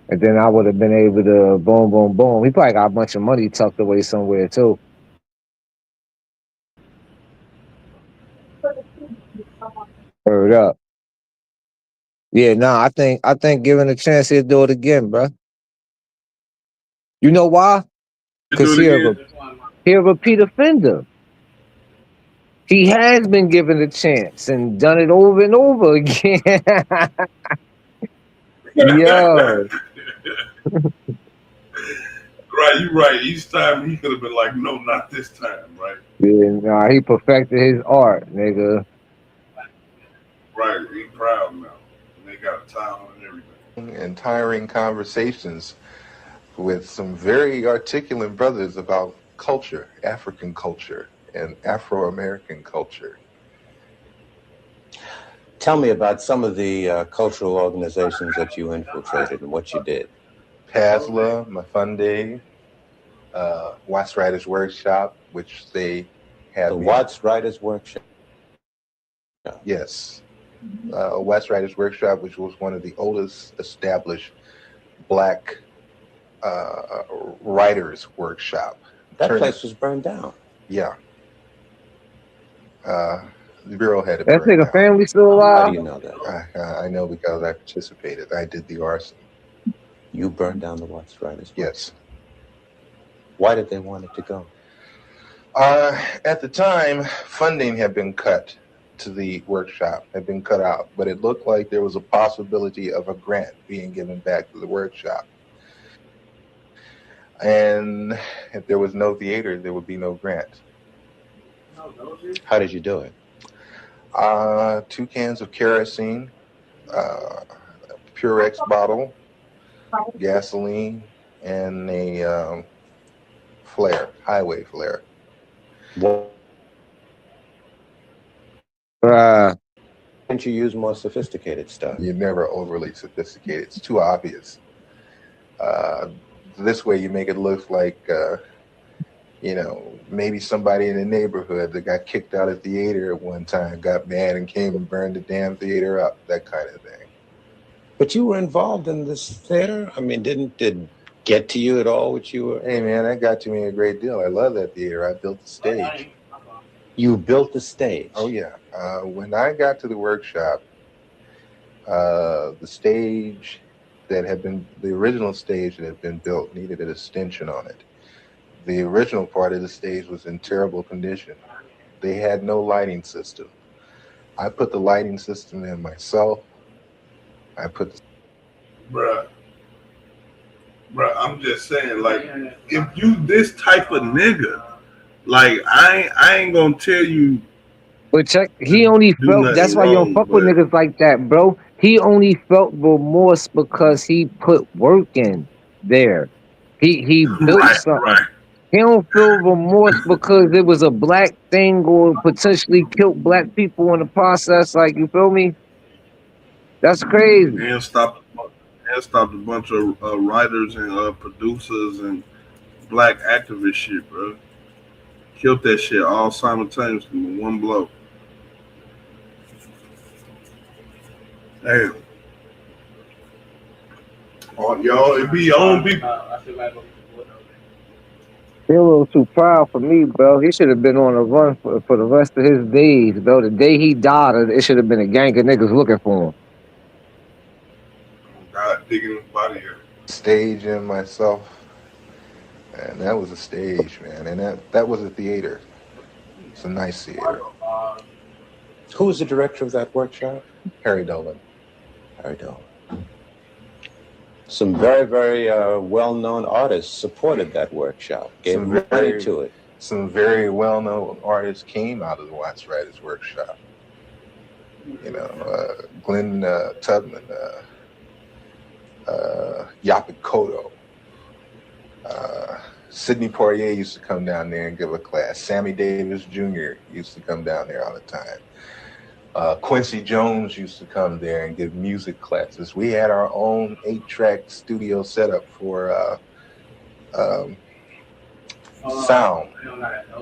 E: and then I would have been able to boom, boom, boom. He probably got a bunch of money tucked away somewhere too. Heard up. Yeah, nah. I think given a chance, he'll do it again, bro. You know why?
A: You do
E: Because
A: it again.
E: he a repeat offender. He has been given a chance and done it over and over again. Yo,
A: Right, you right. Each time he could have been like, no, not this time, right?
E: yeah, nah, he perfected his art, nigga.
A: Right, he proud now. And they got a title and everything.
H: And tiring conversations with some very articulate brothers about culture, African culture, and Afro-American culture.
G: Tell me about some of the cultural organizations that you infiltrated and what you did.
H: PASLA, Mafunde, Watts Writers Workshop, which they have.
G: The Watts Writers Workshop?
H: Yes. Watts Writers Workshop, which was one of the oldest established Black writers workshop.
G: That place was burned down.
H: Yeah. The Bureau had it
E: That
H: burned
E: nigga
H: down.
E: family still
G: How
E: alive?
G: do you know that?
H: I know because I participated. I did the arson.
G: You burned down the Watts Writers?
H: Yes.
G: Why did they want it to go?
H: At the time, funding had been cut to the workshop, had been cut out, but it looked like there was a possibility of a grant being given back to the workshop. And if there was no theater, there would be no grant.
G: How did you do it?
H: 2 cans of kerosene, Purex bottle, gasoline, and a flare, highway flare.
G: Why didn't you use more sophisticated stuff?
H: You're never overly sophisticated. It's too obvious. This way you make it look like, maybe somebody in the neighborhood that got kicked out of theater at one time got mad and came and burned the damn theater up, that kind of thing.
G: But you were involved in this theater? I mean, did it get to you at all what you were?
H: Hey, man, that got to me a great deal. I love that theater. I built the stage.
G: You built the stage?
H: Oh, yeah. When I got to the workshop, the stage that had been, the original stage that had been built needed an extension on it. The original part of the stage was in terrible condition. They had no lighting system. I put the lighting system in myself. I put the...
A: Bruh, I'm just saying, like, if you this type of nigga, like, I ain't gonna tell you.
E: But check, he only felt, that's why you don't fuck with niggas like that, bro. He only felt remorse because he put work in there. He built something. Right. He don't feel remorse because it was a black thing or potentially killed black people in the process. Like, you feel me? That's crazy.
A: And stopped a bunch of writers and producers and black activist shit, bro. Killed that shit all simultaneously in one blow. Damn. Oh, y'all, it be on people.
E: He a little too proud for me, bro. He should have been on a run for the rest of his days, bro. The day he died, it should have been a gang of niggas looking for him.
A: God digging his body here.
H: Stage in myself. And that was a stage, man. And that was a theater. It's a nice theater.
G: Who was the director of that workshop?
H: Harry Dolan.
G: Harry Dolan. Some very, very well-known artists supported that workshop, gave money to it.
H: Some very well-known artists came out of the Watts Writers Workshop. Glenn Tubman, Yaphet Kotto. Sidney Poitier used to come down there and give a class. Sammy Davis Jr. used to come down there all the time. Quincy Jones used to come there and give music classes. We had our own 8-track studio setup for sound.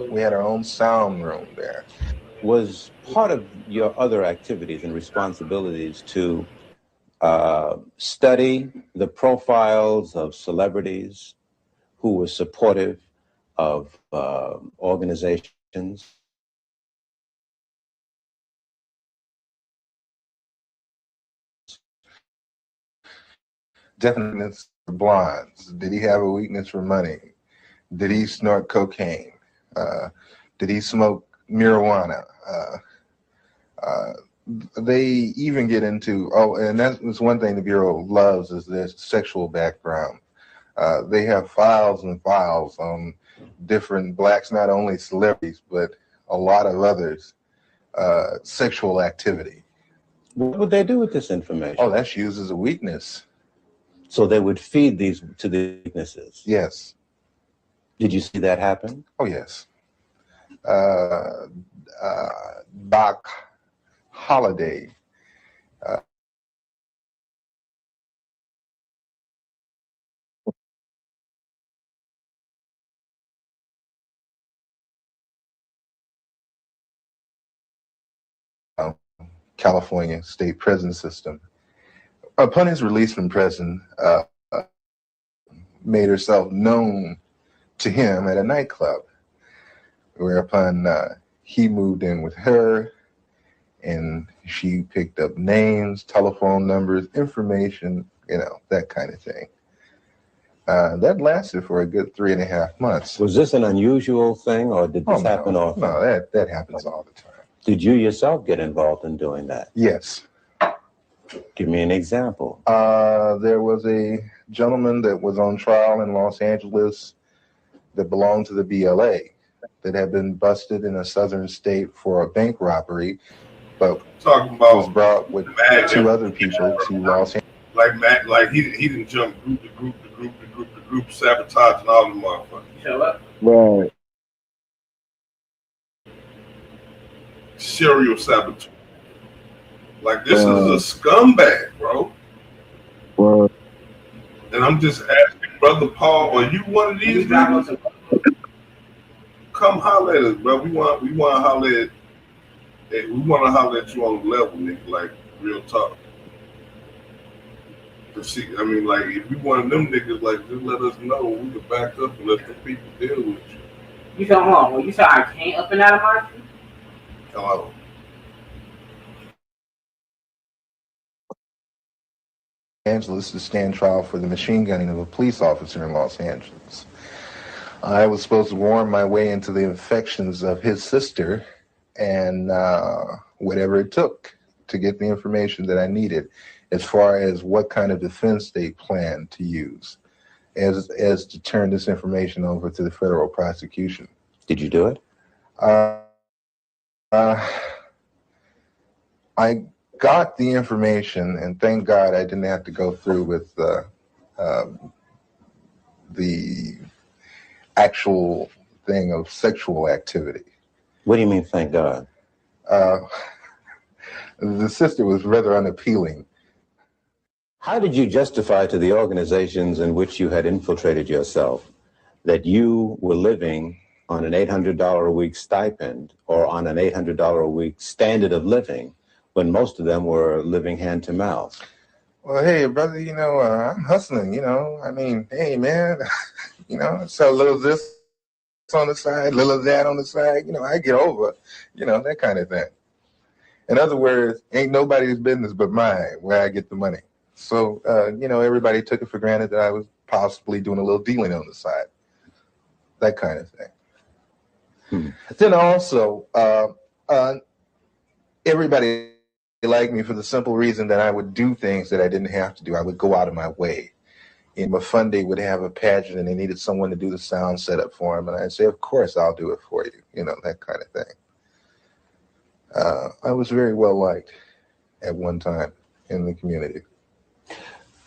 H: We had our own sound room there.
G: Was part of your other activities and responsibilities to study the profiles of celebrities who were supportive of organizations?
H: Definitely for blondes. Did he have a weakness for money? Did he snort cocaine? Did he smoke marijuana? They even get into, and that's one thing the Bureau loves is their sexual background. They have files and files on different blacks, not only celebrities, but a lot of others, sexual activity.
G: What would they do with this information?
H: Oh, that's used as a weakness.
G: So they would feed these to the weaknesses?
H: Yes.
G: Did you see that happen?
H: Oh, yes. Doc Holliday. California state prison system. Upon his release from prison, made herself known to him at a nightclub, whereupon he moved in with her, and she picked up names, telephone numbers, information, that kind of thing. That lasted for a good 3.5 months.
G: Was this an unusual thing, or did this happen often?
H: No, that happens all the time.
G: Did you yourself get involved in doing that?
H: Yes.
G: Give me an example.
H: There was a gentleman that was on trial in Los Angeles that belonged to the BLA that had been busted in a southern state for a bank robbery, but was brought with 2 other people to Los Angeles.
A: Like he didn't jump group to group, sabotage and all the motherfuckers.
E: Right.
A: Serial saboteur. Like this is a scumbag, bro.
E: Well,
A: and I'm just asking, Brother Paul, are you one of these niggas? Come holler at us, bro. We want to holler at. We want to holler at you on the level, nigga. Like real talk. See, I mean, like if you one of them niggas, like just let us know. We can back up and let the people deal with you.
I: You said, hold on. When you said I can't up and out of my street?
A: Hello.
H: Angeles to stand trial for the machine gunning of a police officer in Los Angeles. I was supposed to worm my way into the affections of his sister and whatever it took to get the information that I needed as far as what kind of defense they planned to use as to turn this information over to the federal prosecution.
G: Did you do it?
H: I got the information, and thank God I didn't have to go through with the actual thing of sexual activity.
G: What do you mean, thank God?
H: The sister was rather unappealing.
G: How did you justify to the organizations in which you had infiltrated yourself that you were living on an $800 a week stipend or on an $800 a week standard of living when most of them were living hand to mouth?
H: Well, hey, brother, I'm hustling, I mean, hey, man, sell a little of this on the side, little of that on the side, I get over, that kind of thing. In other words, ain't nobody's business but mine where I get the money. So, everybody took it for granted that I was possibly doing a little dealing on the side, that kind of thing. Then also, everybody liked me for the simple reason that I would do things that I didn't have to do. I would go out of my way. And Mafunde would have a pageant and they needed someone to do the sound setup for him. And I'd say, of course, I'll do it for you, that kind of thing. I was very well liked at one time in the community.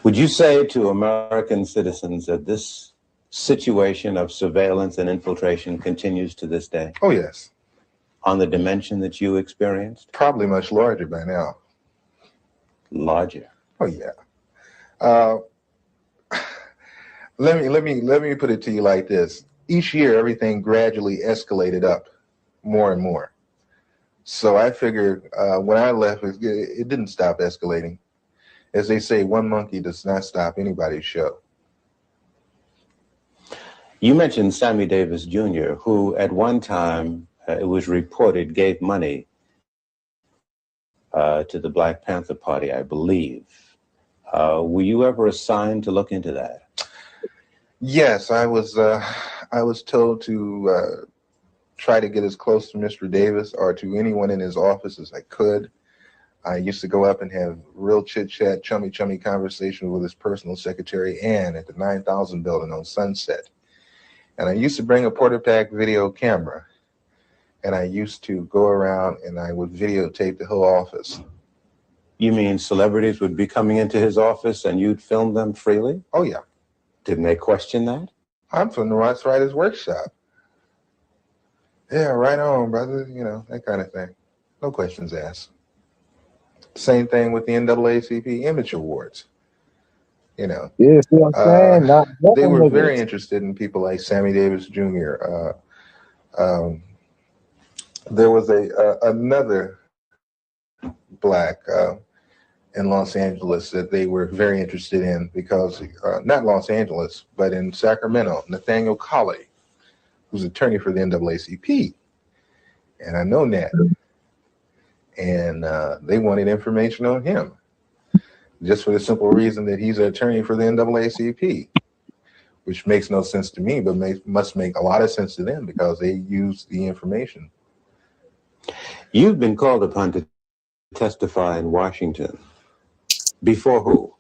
G: Would you say to American citizens that this situation of surveillance and infiltration continues to this day?
H: Oh, yes.
G: On the dimension that you experienced?
H: Probably much larger by now.
G: Larger?
H: Oh, yeah. Let me put it to you like this. each year, everything gradually escalated up more and more. So I figured when I left, it didn't stop escalating. As they say, one monkey does not stop anybody's show.
G: You mentioned Sammy Davis Jr., who at one time, it was reported, gave money to the Black Panther Party, I believe. Were you ever assigned to look into that?
H: Yes, I was told to try to get as close to Mr. Davis or to anyone in his office as I could. I used to go up and have real chit-chat, chummy conversation with his personal secretary, Ann, at the 9000 building on Sunset. And I used to bring a Portapak video camera, and I used to go around and I would videotape the whole office.
G: You mean celebrities would be coming into his office and you'd film them freely?
H: Oh, yeah.
G: Didn't they question that?
H: I'm from the Ross Writers Workshop. Yeah, right on, brother. You know, that kind of thing. No questions asked. Same thing with the NAACP Image Awards. You know,
E: yeah, see what I'm saying?
H: They were very interested in people like Sammy Davis Jr. There was another black in Los Angeles that they were very interested in because, not Los Angeles, but in Sacramento, Nathaniel Colley, who's attorney for the NAACP. And I know Nat. And they wanted information on him, just for the simple reason that he's an attorney for the NAACP, which makes no sense to me, but must make a lot of sense to them because they use the information.
G: You've been called upon to testify in Washington. Before who?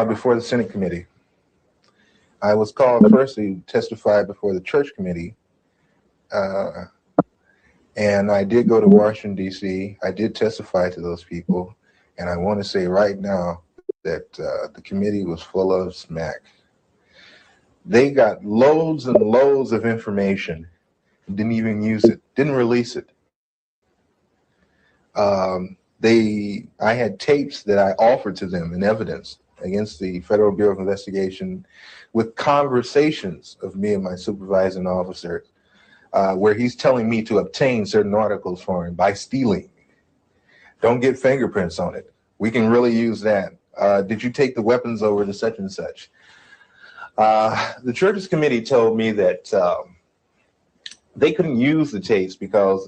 H: Before the Senate committee. I was called first to testify before the church committee. And I did go to Washington, D.C. I did testify to those people. And I want to say right now that the committee was full of smack. They got loads and loads of information, didn't even use it, didn't release it. I had tapes that I offered to them in evidence against the Federal Bureau of Investigation with conversations of me and my supervising officer where he's telling me to obtain certain articles for him by stealing. Don't get fingerprints on it. We can really use that. Did you take the weapons over to such and such? The church's committee told me that they couldn't use the tapes because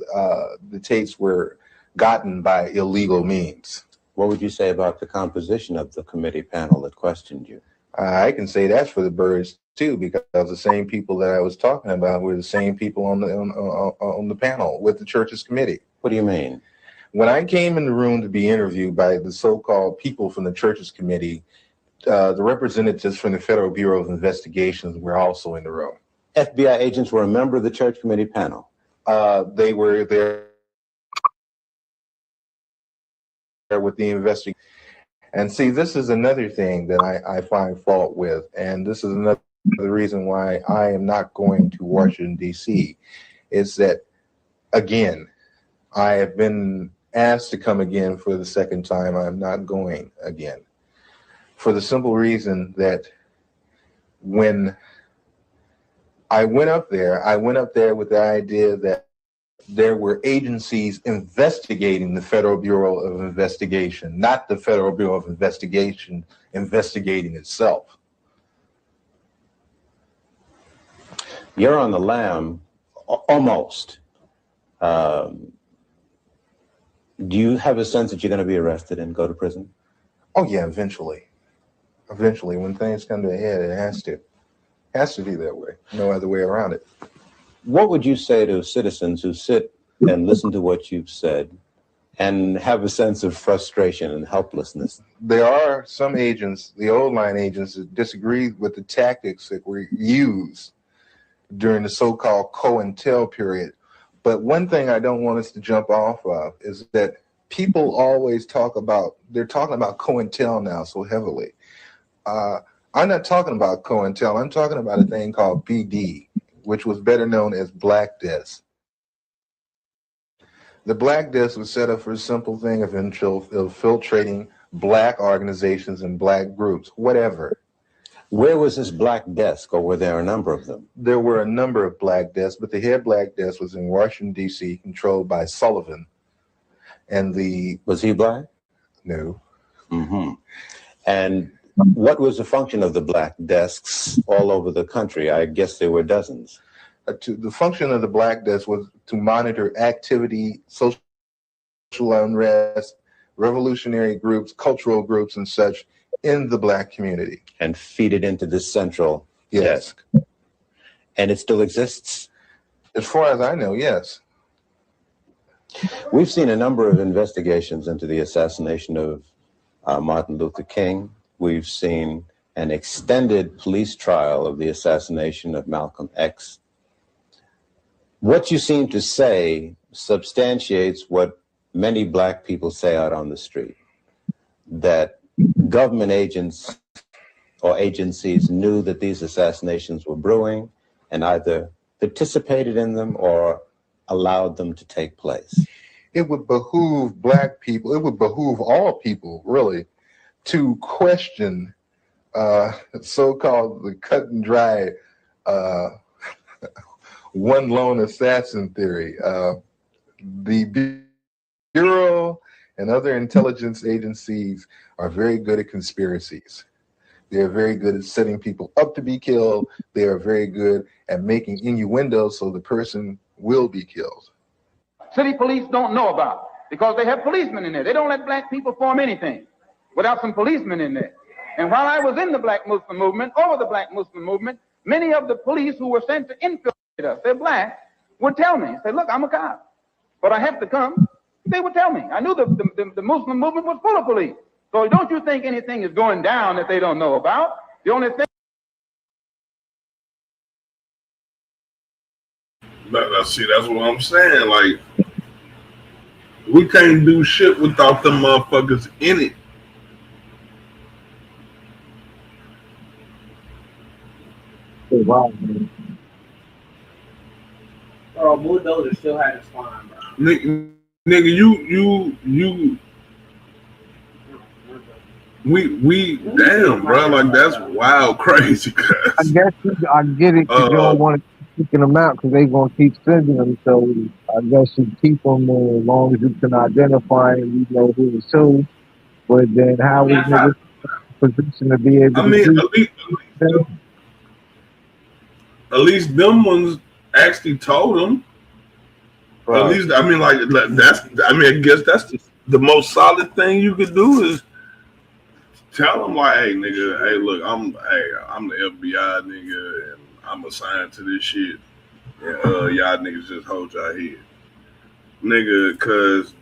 H: the tapes were gotten by illegal means.
G: What would you say about the composition of the committee panel that questioned you?
H: I can say that's for the birds too, because the same people that I was talking about were the same people on the panel with the church's committee.
G: What do you mean?
H: When I came in the room to be interviewed by the so-called people from the church's committee, the representatives from the Federal Bureau of Investigations were also in the room.
G: FBI agents were a member of the church committee panel.
H: They were there with the investigation. And see, this is another thing that I find fault with, and this is another reason why I am not going to Washington, D.C., is that, again, I have been asked to come again for the second time. I'm not going again for the simple reason that when I went up there with the idea that there were agencies investigating the Federal Bureau of Investigation, not the Federal Bureau of Investigation investigating itself.
G: You're on the lam, almost. Do you have a sense that you're going to be arrested and go to prison?
H: Oh yeah, eventually. Eventually, when things come to a head, it has to. Has to be that way. No other way around it.
G: What would you say to citizens who sit and listen to what you've said and have a sense of frustration and helplessness?
H: There are some agents, the old line agents, that disagree with the tactics that were used during the so-called COINTEL period. But one thing I don't want us to jump off of is that people always talk about, they're talking about COINTEL now so heavily. I'm not talking about COINTEL. I'm talking about a thing called BD, which was better known as Black Desk. The Black Desk was set up for a simple thing of infiltrating black organizations and black groups, whatever.
G: Where was this black desk, or were there a number of them?
H: There were a number of black desks, but the head black desk was in Washington, D.C., controlled by Sullivan. And
G: Was he black?
H: No.
G: Mm-hmm. And what was the function of the black desks all over the country? I guess there were dozens.
H: The function of the black desk was to monitor activity, social unrest, revolutionary groups, cultural groups, and such in the black community.
G: And feed it into this central
H: Yes.
G: desk. And it still exists?
H: As far as I know, yes.
G: We've seen a number of investigations into the assassination of Martin Luther King. We've seen an extended police trial of the assassination of Malcolm X. What you seem to say substantiates what many black people say out on the street, that government agents or agencies knew that these assassinations were brewing and either participated in them or allowed them to take place.
H: It would behoove black people, it would behoove all people, really, to question so-called the cut and dry one lone assassin theory. The Bureau and other intelligence agencies are very good at conspiracies. They are very good at setting people up to be killed. They are very good at making innuendos so the person will be killed.
J: City police don't know about because they have policemen in there. They don't let black people form anything without some policemen in there. And while I was in the Black Muslim movement, many of the police who were sent to infiltrate us, they're black, would tell me, say, look, I'm a cop, but I have to come. They would tell me. I knew the Muslim movement was full of police. So don't you think anything is going down that they don't know about? The only thing.
A: See, that's what I'm saying. Like, we can't do shit without them motherfuckers in it.
E: Wow.
I: Bro, Bulldozer still had a spine, bro.
A: Nigga, we damn, bro, like that's wild, crazy.
E: I guess I get it. You don't want to keep kicking them out because they gonna keep sending them. So I guess you keep them as long as you can identify and you know who is who. But then how is niggas position to be able?
A: I mean, at least them ones actually told them. Right. At least, I mean, like that's. I mean, I guess that's the most solid thing you could do is tell them, like, hey, nigga, hey, look, I'm the FBI nigga, and I'm assigned to this shit. And y'all niggas just hold y'all head, nigga, cause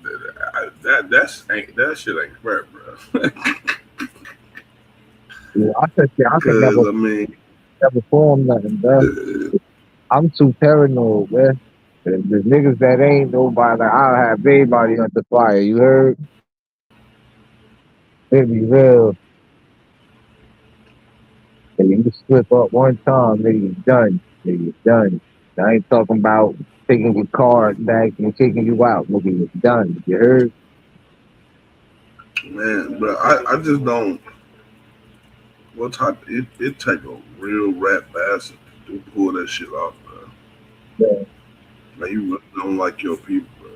A: that shit ain't fair, bro.
E: Yeah, I could never form nothing, bro. I'm too paranoid, man. The niggas that ain't nobody, like, I'll have everybody under fire. You heard? It be real. And you slip up one time, nigga, done. Nigga, done. I ain't talking about taking your car back and kicking you out. Nigga, it's done. You heard?
A: Man, but I just don't. What type? It take a real rat bastard to pull that shit off, bro.
E: Yeah.
A: Like, you really don't like your people, bro.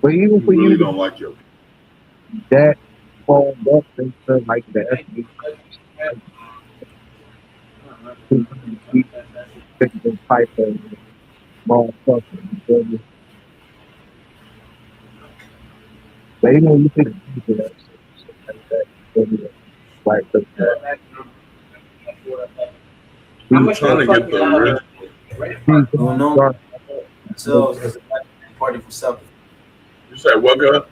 E: But even for
A: really
E: you,
A: don't like your people.
E: That formed up into like the FBI. Type of small stuff. But you know, you think that like
A: I'm trying to get the original.
K: Party for self.
A: You say what, girl?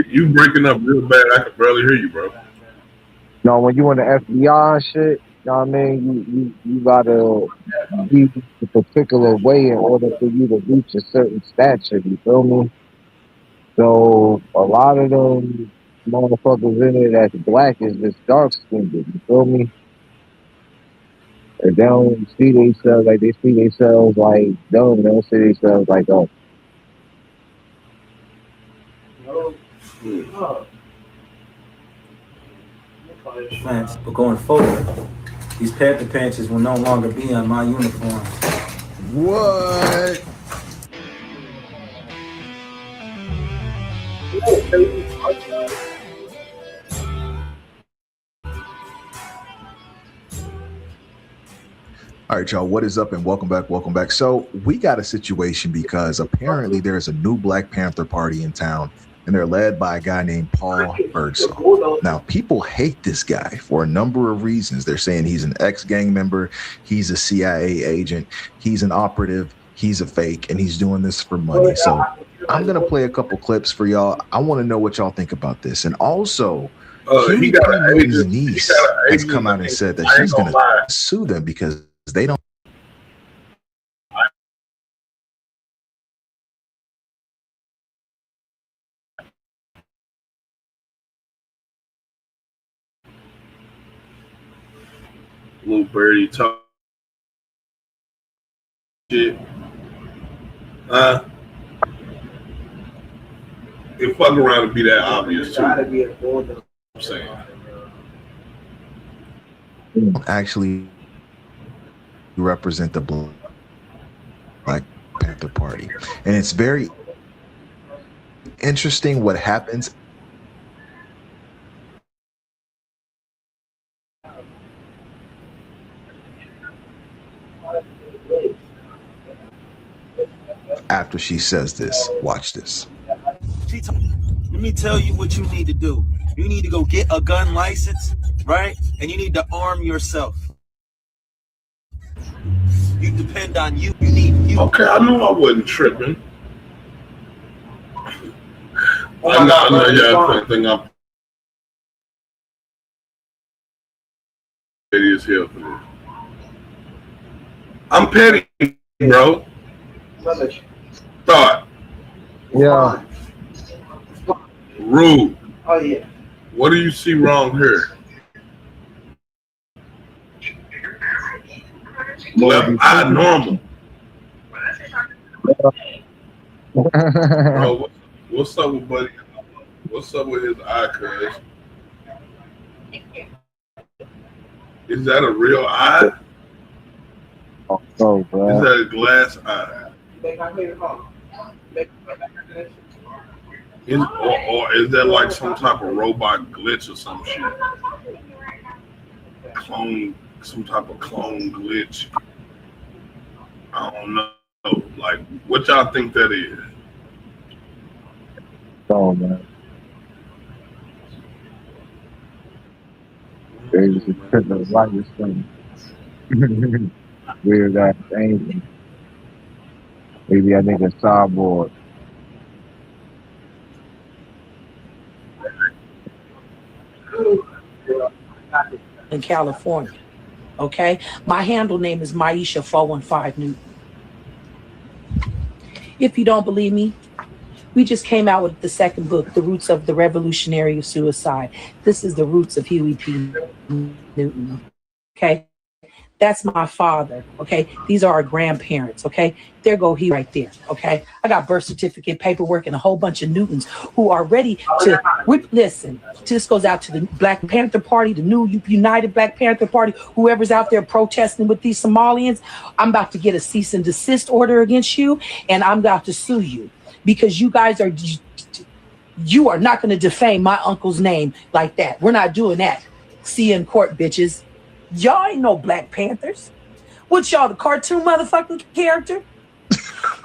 A: You breaking up real bad. I can barely hear you, bro.
E: No, when you in the FBI and shit, you know what I mean? You gotta be a particular way in order for you to reach a certain stature, you feel me? So a lot of them motherfuckers in it that's black is just dark skinned, you feel me? If they don't see themselves like they see themselves like dumb, they don't see themselves like oh.
K: But going forward, these Panther patches will no longer be on my uniform.
L: What? All right, y'all, what is up and welcome back, welcome back. So we got a situation because apparently there's a new Black Panther Party in town, and they're led by a guy named Paul Birdsong. Now, people hate this guy for a number of reasons. They're saying he's an ex-gang member, he's a CIA agent, he's an operative, he's a fake, and he's doing this for money. So I'm going to play a couple clips for y'all. I want to know what y'all think about this. And also, Huey P. Newton's niece has come out and said that she's going to sue them because they don't.
A: Little birdie talk shit. It fuck around and be that obvious too. I'm saying.
L: Actually represent the Black Panther Party. And it's very interesting what happens after she says this. Watch this.
C: Let me tell you what you need to do. You need to go get a gun license, right? And you need to arm yourself. You depend on you. You need you.
A: Okay, I knew I wasn't tripping. I know y'all think I'm petty as hell for this. I'm petty, bro. Thought.
E: Yeah.
A: Rude.
I: Oh yeah.
A: What do you see wrong here? Left eye normal. Bro, what's up with buddy? What's up with his eye, cuz? Is that a real eye?
E: Oh, bro.
A: Is that a glass eye? Or is that like some type of robot glitch or some shit? Clone, some type of clone glitch. I don't know. Like, what y'all think that is?
E: Oh, man. There's the lightest thing. Weird ass thing. Maybe I think a sideboard.
M: In California. Okay? My handle name is Maisha 415 Newton. If you don't believe me, we just came out with the second book, The Roots of the Revolutionary Suicide. This is the roots of Huey P. Newton. Okay? That's my father. Okay? These are our grandparents. Okay? There go he right there. Okay? I got birth certificate, paperwork, and a whole bunch of Newtons who are ready to listen. This goes out to the Black Panther Party, the new United Black Panther Party, whoever's out there protesting with these Somalians. I'm about to get a cease and desist order against you, and I'm about to sue you because you guys are not going to defame my uncle's name like that. We're not doing that. See you in court, bitches. Y'all ain't no Black Panthers. What y'all, the cartoon motherfucking character?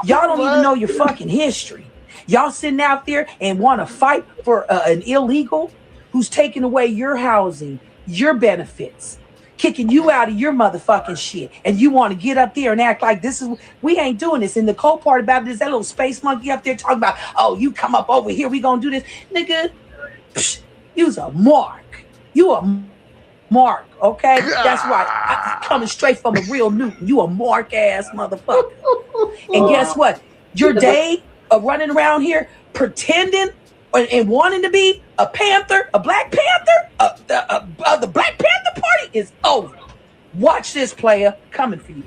M: Y'all don't even know your fucking history. Y'all sitting out there and want to fight for an illegal who's taking away your housing, your benefits, kicking you out of your motherfucking shit. And you want to get up there and act like this is, we ain't doing this. And the cold part about it is that little space monkey up there talking about, oh, you come up over here, we gonna do this. Nigga, you's a mark. You a mark, okay? That's right. I'm coming straight from a real Newton. You a mark ass motherfucker. And guess what? Your day of running around here pretending and wanting to be a Panther, a Black Panther, the Black Panther Party is over. Watch this, player, coming for you.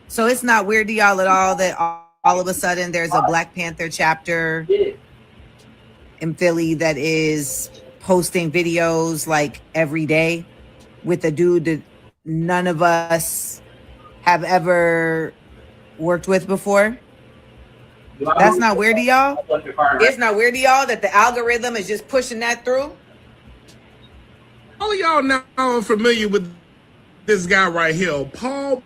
N: So it's not weird to y'all at all that all of a sudden there's a Black Panther chapter in Philly that is posting videos like every day with a dude that none of us have ever worked with before? That's not weird to y'all? It's not weird to y'all that the algorithm is just pushing that through?
O: All of y'all now are familiar with this guy right here, Paul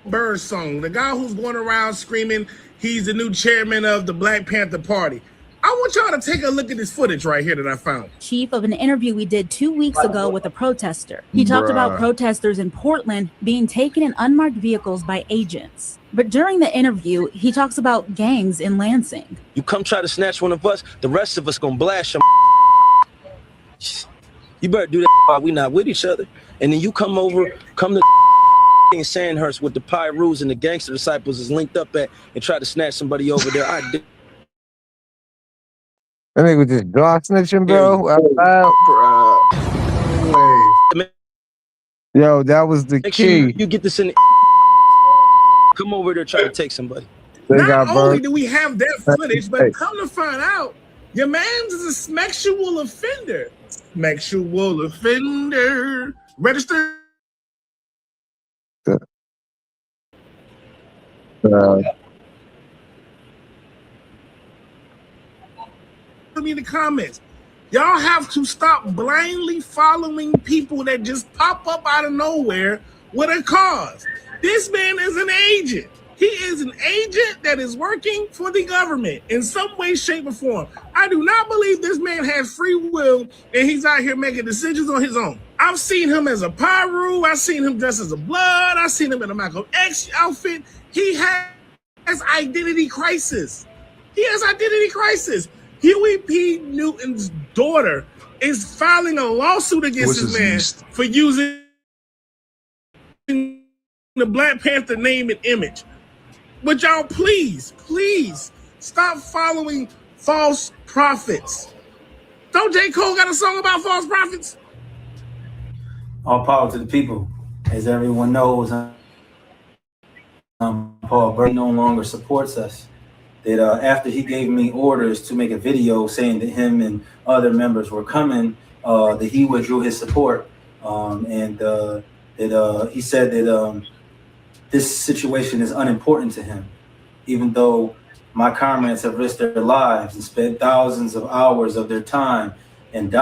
O: Birdsong, the guy who's going around screaming he's the new chairman of the Black Panther Party. I want y'all to take a look at this footage right here that I found.
P: Chief of an interview we did 2 weeks ago with a protester. He talked about protesters in Portland being taken in unmarked vehicles by agents. But during the interview, he talks about gangs in Lansing.
Q: You come try to snatch one of us, the rest of us gonna blast your. You better do that while we not with each other. And then you come to in Sandhurst with the Pyrus and the Gangster Disciples is linked up at and try to snatch somebody over there. I did.
E: That nigga just dog snitching, bro. Yo, that was the
Q: Make
E: key.
Q: sure you get this in. Come over there try to take somebody.
O: Not only do we have that footage, but come to find out, your man's is a sexual offender. Sexual offender. Registered. Me in the comments. Y'all have to stop blindly following people that just pop up out of nowhere with a cause. This man is an agent. He is an agent that is working for the government in some way, shape, or form. I do not believe this man has free will and he's out here making decisions on his own. I've seen him as a Pyru. I've seen him dressed as a Blood. I've seen him in a Malcolm X outfit. He has identity crisis. He has identity crisis. Huey P. Newton's daughter is filing a lawsuit against this man for using the Black Panther name and image. But y'all, please stop following false prophets. Don't J. Cole got a song about false prophets?
K: All power to the people. As everyone knows, Paul Bird no longer supports us. That after he gave me orders to make a video saying that him and other members were coming, that he withdrew his support, and that he said that this situation is unimportant to him, even though my comrades have risked their lives and spent thousands of hours of their time and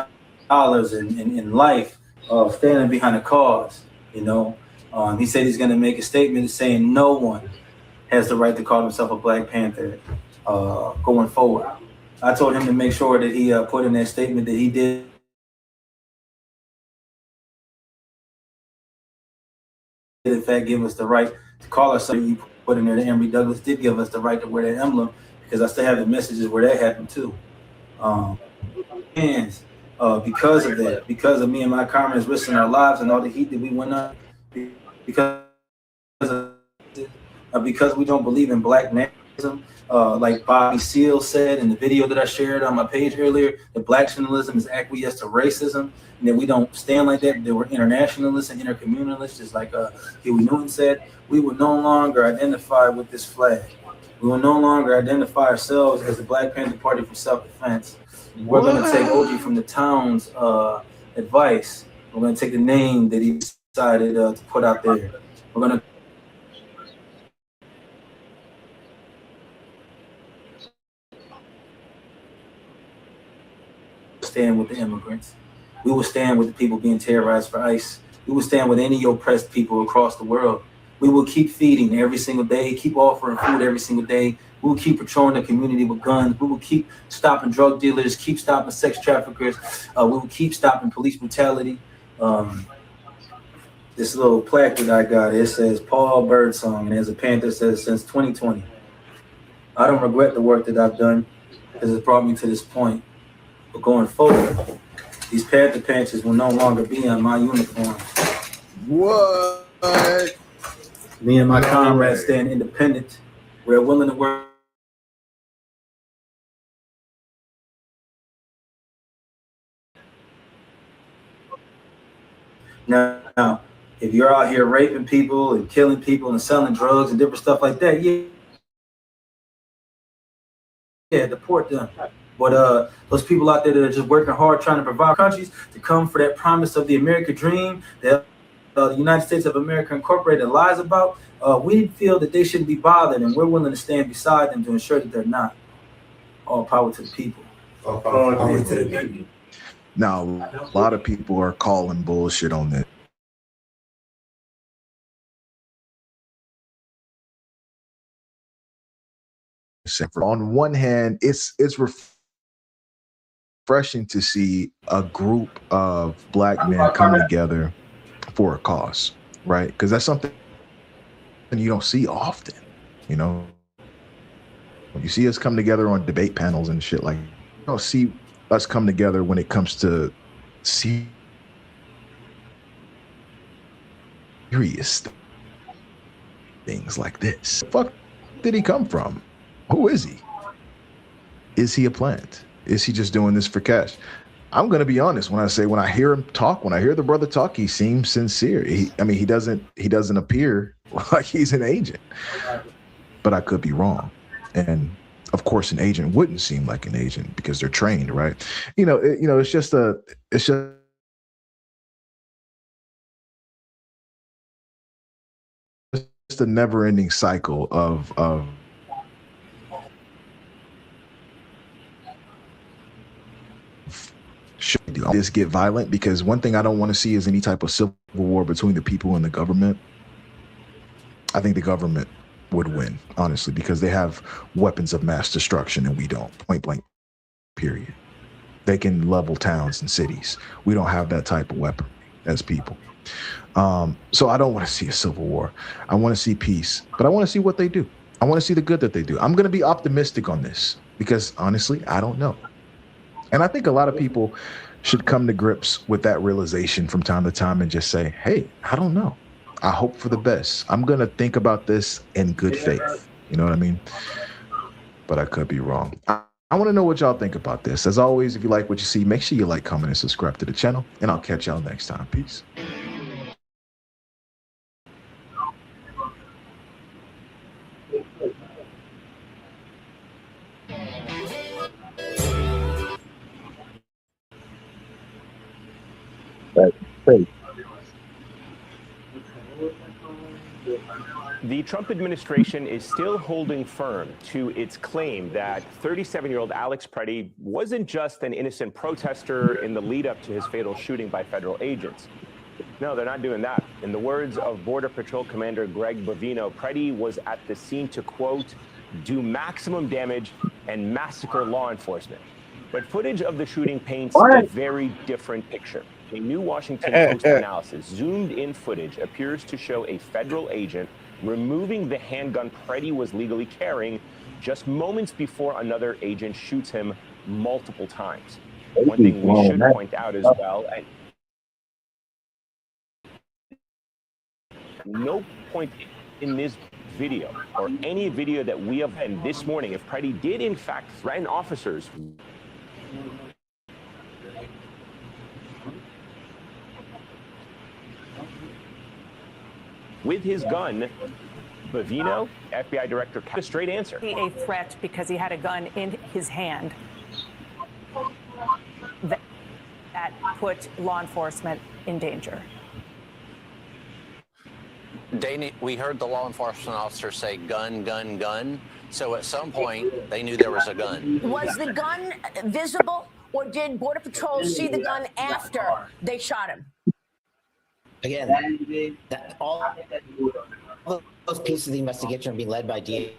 K: dollars in life standing behind a cause. You know, he said he's going to make a statement saying no one has the right to call himself a Black Panther going forward. I told him to make sure that he put in that statement that he did in fact give us the right to call ourselves. You put in there that Emory Douglas did give us the right to wear that emblem, because I still have the messages where that happened too. Because of that, because of me and my comrades risking our lives and all the heat that we went on, because we don't believe in Black nationalism, like Bobby Seale said in the video that I shared on my page earlier, that Black nationalism is acquiesced to racism, and that we don't stand like that. That we're internationalists and intercommunalists, just like Huey Newton said. We will no longer identify with this flag. We will no longer identify ourselves as the Black Panther Party for self-defense. We're going to take OG from the town's advice. We're going to take the name that he decided to put out there. We're going to stand with the immigrants. We will stand with the people being terrorized for ICE. We will stand with any oppressed people across the world. We will keep feeding every single day, keep offering food every single day. We will keep patrolling the community with guns. We will keep stopping drug dealers, keep stopping sex traffickers. We will keep stopping police brutality. This little plaque that I got, it says Paul Birdsong, and as a Panther says since 2020. I don't regret the work that I've done because it brought me to this point. But going forward, these Panther patches will no longer be on my uniform.
O: What?
K: Me and my comrades stand independent. We're willing to work. Now, if you're out here raping people and killing people and selling drugs and different stuff like that, yeah, deport them. But those people out there that are just working hard trying to provide countries to come for that promise of the American dream that the United States of America Incorporated lies about, we feel that they shouldn't be bothered, and we're willing to stand beside them to ensure that they're not. All power to the people. All power to the people.
L: Now, a lot of people are calling bullshit on this. On one hand, it's refreshing to see a group of black men come together for a cause, right? Because that's something you don't see often, you know. When you see us come together on debate panels and shit, like, you don't see us come together when it comes to serious things like this. The fuck did he come from? Who is he? Is he a plant? Is he just doing this for cash? I'm gonna be honest when I hear him talk, when I hear the brother talk, he seems sincere. He doesn't appear like he's an agent, but I could be wrong. And of course, an agent wouldn't seem like an agent because they're trained, right? It's just a never-ending cycle of should this get violent? Because one thing I don't want to see is any type of civil war between the people and the government. I think the government would win, honestly, because they have weapons of mass destruction and we don't. Point blank, period. They can level towns and cities. We don't have that type of weapon as people. So I don't want to see a civil war. I want to see peace, but I want to see what they do. I want to see the good that they do. I'm going to be optimistic on this because honestly, I don't know. And I think a lot of people should come to grips with that realization from time to time and just say, hey, I don't know. I hope for the best. I'm going to think about this in good faith. You know what I mean? But I could be wrong. I want to know what y'all think about this. As always, if you like what you see, make sure you like, comment, and subscribe to the channel. And I'll catch y'all next time. Peace.
R: The Trump administration is still holding firm to its claim that 37-year-old Alex Preddy wasn't just an innocent protester in the lead up to his fatal shooting by federal agents. No, they're not doing that. In the words of Border Patrol Commander Greg Bovino, Preddy was at the scene to, quote, do maximum damage and massacre law enforcement. But footage of the shooting paints a very different picture. A new Washington Post analysis, zoomed-in footage appears to show a federal agent removing the handgun Preddy was legally carrying just moments before another agent shoots him multiple times. One thing we should point out as well, at no point in this video or any video that we have had this morning, if Preddy did in fact threaten officers with his gun, Bovino, FBI director, got a straight answer.
S: A threat because he had a gun in his hand that put law enforcement in danger.
T: We heard the law enforcement officer say gun, gun, gun. So at some point, they knew there was a gun.
U: Was the gun visible, or did Border Patrol see the gun after they shot him?
V: Again, all those pieces of the investigation are being led by DHS.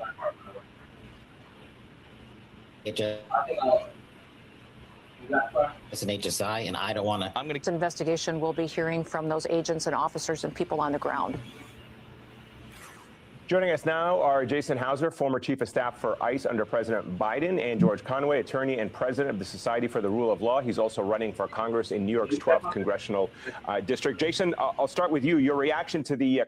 V: It's an HSI, and I don't want to.
S: This investigation will be hearing from those agents and officers and people on the ground.
R: Joining us now are Jason Hauser, former chief of staff for ICE under President Biden, and George Conway, attorney and president of the Society for the Rule of Law. He's also running for Congress in New York's 12th congressional district. Jason, I'll start with you. Your reaction to the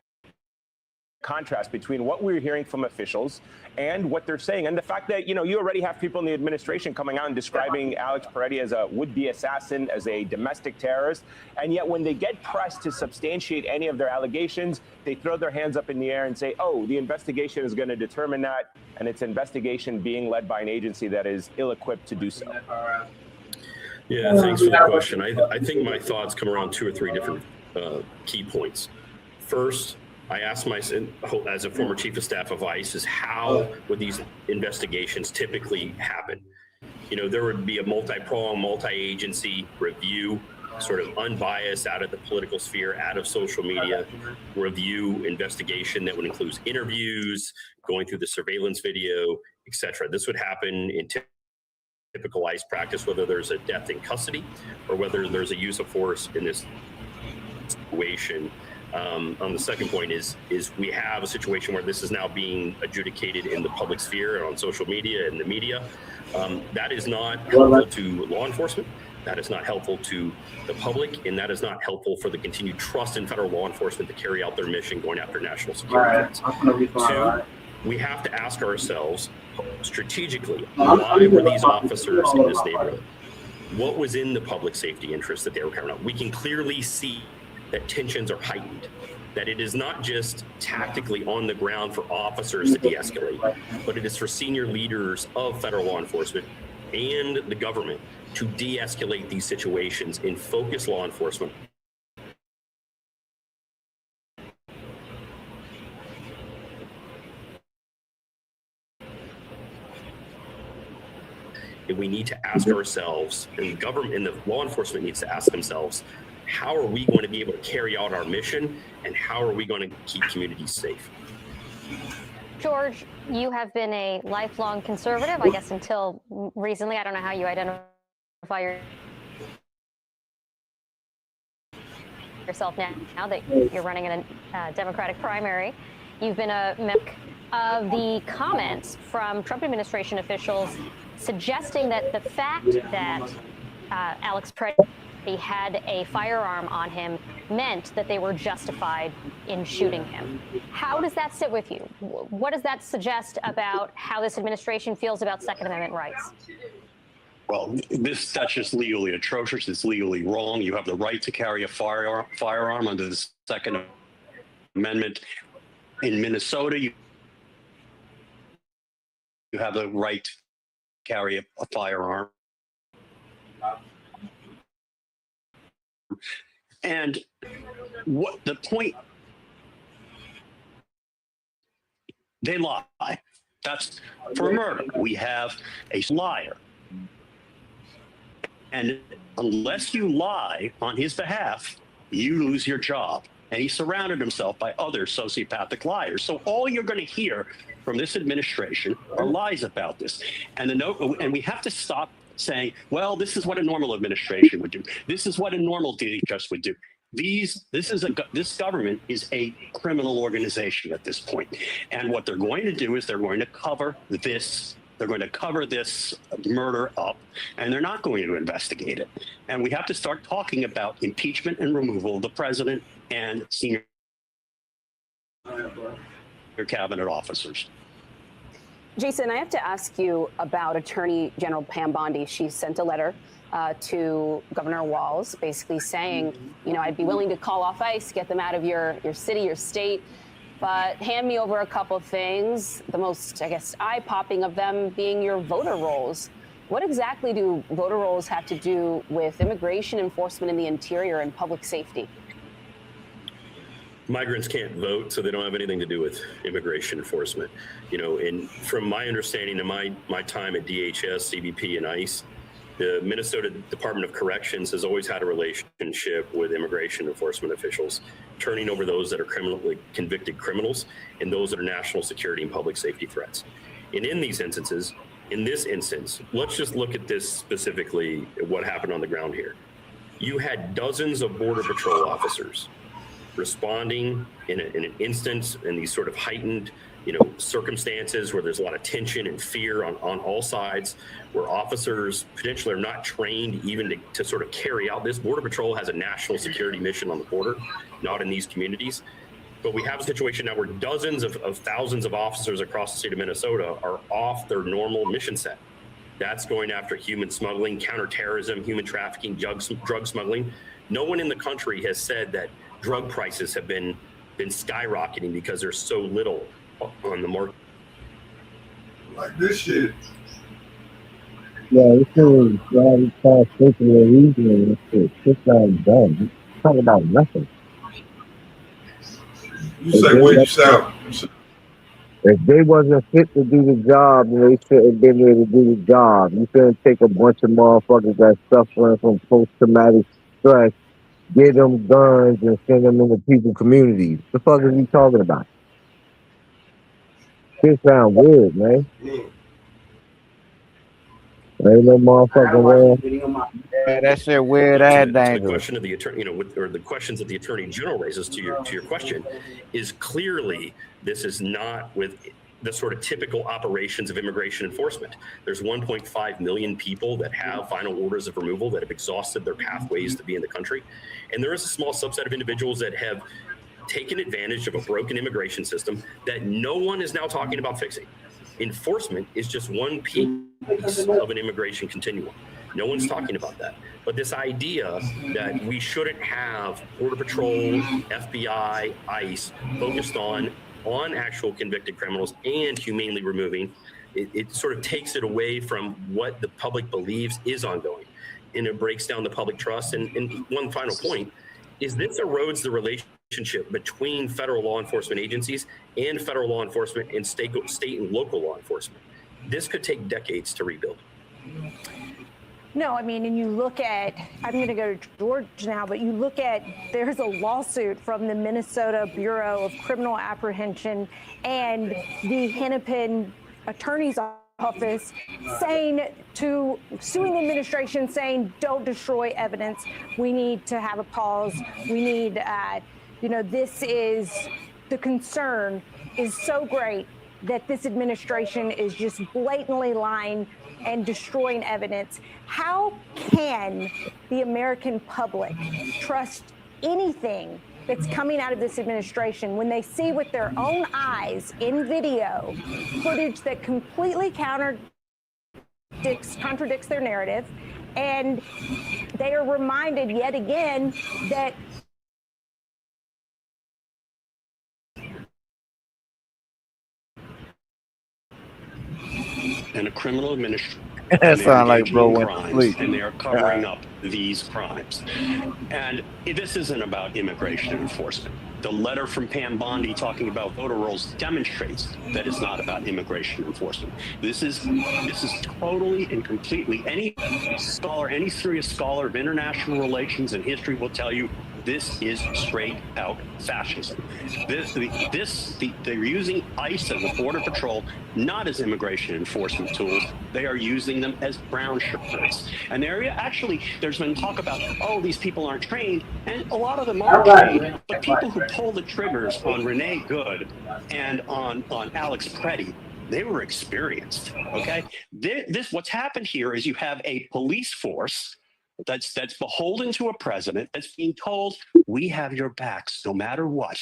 R: contrast between what we're hearing from officials and what they're saying, and the fact that, you already have people in the administration coming out and describing Alex Peretti as a would-be assassin, as a domestic terrorist, and yet when they get pressed to substantiate any of their allegations, they throw their hands up in the air and say, oh, the investigation is going to determine that, and it's an investigation being led by an agency that is ill-equipped to do so.
B: Yeah, thanks for the question. I think my thoughts come around 2 or 3 different key points. First, I asked myself, as a former chief of staff of ICE, is how would these investigations typically happen? There would be a multi-pronged, multi-agency review, sort of unbiased, out of the political sphere, out of social media, review investigation that would include interviews, going through the surveillance video, etc. This would happen in typical ICE practice, whether there's a death in custody or whether there's a use of force in this situation. On the second point is we have a situation where this is now being adjudicated in the public sphere and on social media and the media. That is not helpful to law enforcement. That is not helpful to the public, and that is not helpful for the continued trust in federal law enforcement to carry out their mission going after national security threats. Two, we have to ask ourselves strategically, why were these officers in this neighborhood? What was in the public safety interest that they were carrying out? We can clearly see that tensions are heightened, that it is not just tactically on the ground for officers to de-escalate, but it is for senior leaders of federal law enforcement and the government to de-escalate these situations and focus law enforcement and we need to ask ourselves, and the government and the law enforcement needs to ask themselves, how are we going to be able to carry out our mission, and how are we going to keep communities safe?
F: George, you have been a lifelong conservative, I guess, until recently. I don't know how you identify yourself now that you're running in a Democratic primary. You've been a member of the comments from Trump administration officials suggesting that the fact that Alex Peretti had a firearm on him meant that they were justified in shooting him. How does that sit with you? What does that suggest about how this administration feels about Second Amendment rights?
W: Well, that's just legally atrocious. It's legally wrong. You have the right to carry a firearm under the Second Amendment. In Minnesota, you have the right to carry a firearm. And what the point, they lie. That's for murder. We have a liar. And unless you lie on his behalf, you lose your job. And he surrounded himself by other sociopathic liars. So all you're going to hear from this administration are lies about this. And we have to stop saying, well, this is what a normal administration would do. This is what a normal DHS would do. This government is a criminal organization at this point. And what they're going to do is they're going to cover this. They're going to cover this murder up, and they're not going to investigate it. And we have to start talking about impeachment and removal of the president and senior cabinet officers.
X: Jason, I have to ask you about Attorney General Pam Bondi. She sent a letter to Governor Walz, basically saying, I'd be willing to call off ICE, get them out of your city, your state, but hand me over a couple of things, the most, I guess, eye-popping of them being your voter rolls. What exactly do voter rolls have to do with immigration enforcement in the interior and public safety?
B: Migrants can't vote, so they don't have anything to do with immigration enforcement. And from my understanding and my time at DHS, CBP, and ICE, the Minnesota Department of Corrections has always had a relationship with immigration enforcement officials, turning over those that are criminally convicted criminals and those that are national security and public safety threats. And in these instances, in this instance, let's just look at this specifically, what happened on the ground here. You had dozens of Border Patrol officers responding in an instance in these sort of heightened circumstances where there's a lot of tension and fear on all sides, where officers potentially are not trained even to sort of carry out this. Border Patrol has a national security mission on the border, not in these communities. But we have a situation now where dozens of thousands of officers across the state of Minnesota are off their normal mission set. That's going after human smuggling, counterterrorism, human trafficking, drug smuggling. No one in the country has said that drug prices have been skyrocketing because there's so little on the market.
A: Like this shit.
E: Yeah, this is very fast thinking and reasoning and shit. It's not dumb. It's talking about nothing.
A: You say what you sound.
E: If they wasn't fit to do the job, then they shouldn't have been there to do the job. You shouldn't take a bunch of motherfuckers that's suffering from post-traumatic stress, get them guns, and send them into people communities. The fuck are you talking about? Shit sound weird, man. Ain't no motherfucking way.
D: Yeah, that shit weird and
B: The
D: dangerous.
B: question of the attorney, or the questions that the attorney general raises to your question, is clearly this is not with the sort of typical operations of immigration enforcement. There's 1.5 million people that have final orders of removal that have exhausted their pathways to be in the country, and there is a small subset of individuals that have taken advantage of a broken immigration system that no one is now talking about fixing. Enforcement is just one piece of an immigration continuum. No one's talking about that. But this idea that we shouldn't have Border Patrol, FBI, ICE focused on actual convicted criminals and humanely removing, it sort of takes it away from what the public believes is ongoing. And it breaks down the public trust. And one final point is this erodes the relationship between federal law enforcement agencies and federal law enforcement and state and local law enforcement. This could take decades to rebuild.
G: No, I mean, and you look at, I'm going to go to Georgia now, but you look at, there's a lawsuit from the Minnesota Bureau of Criminal Apprehension and the Hennepin Attorney's Office suing the administration, saying, don't destroy evidence. We need to have a pause. We need, this is, the concern is so great that this administration is just blatantly lying and destroying evidence. How can the American public trust anything that's coming out of this administration when they see with their own eyes in video footage that completely contradicts their narrative, and they are reminded yet again that
W: and a criminal administration.
D: That sound like bro went to
W: crimes,
D: sleep.
W: and they are covering up these crimes. And this isn't about immigration enforcement. The letter from Pam Bondi talking about voter rolls demonstrates that it's not about immigration enforcement. This is totally and completely, any serious scholar of international relations and history will tell you this is straight out fascism. They're using ICE and the Border Patrol not as immigration enforcement tools. They are using them as brown shirts. And there's been talk about, oh, these people aren't trained, and a lot of them are trained. But people who pull the triggers on Renee Good and on Alex Preddy, they were experienced. Okay, what's happened here is you have a police force that's beholden to a president that's being told, we have your backs no matter what.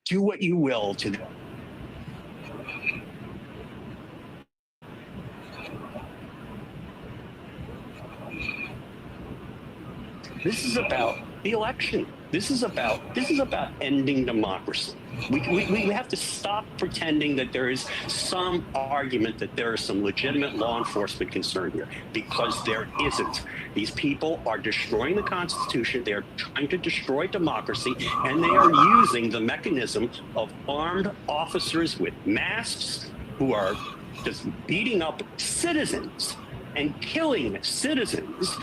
W: Do what you will to. This is about the election. This is about ending democracy. We have to stop pretending that there is some argument that there is some legitimate law enforcement concern here, because there isn't. These people are destroying the Constitution. They are trying to destroy democracy, and they are using the mechanism of armed officers with masks who are just beating up citizens and killing citizens.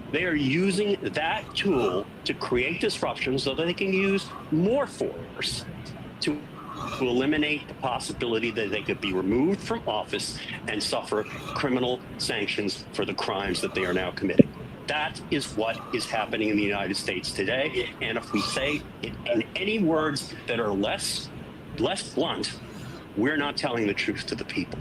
W: They are using that tool to create disruption so that they can use more force to eliminate the possibility that they could be removed from office and suffer criminal sanctions for the crimes that they are now committing. That is what is happening in the United States today. And if we say it in any words that are less blunt, we're not telling the truth to the people.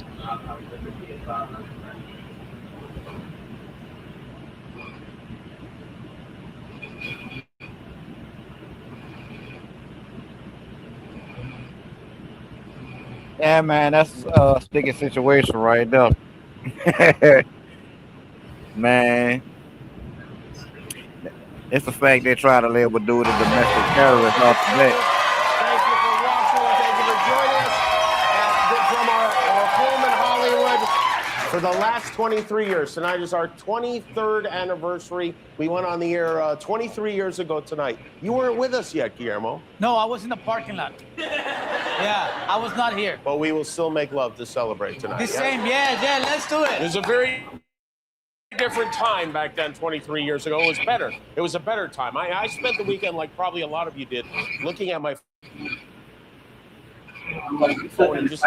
D: Yeah, man, that's a sticky situation right there. Man, it's the fact they try to label dude a domestic terrorist off the bat.
C: Thank you for watching. Thank you for joining us from our home in Hollywood for the last 23 years. Tonight is our 23rd anniversary. We went on the air 23 years ago tonight. You weren't with us yet, Guillermo.
H: No, I was in the parking lot. Yeah, I was not here.
C: But we will still make love to celebrate tonight.
H: The same, yeah, let's do it.
C: It was a very different time back then, 23 years ago. It was better. It was a better time. I spent the weekend, like probably a lot of you did, looking at my phone and just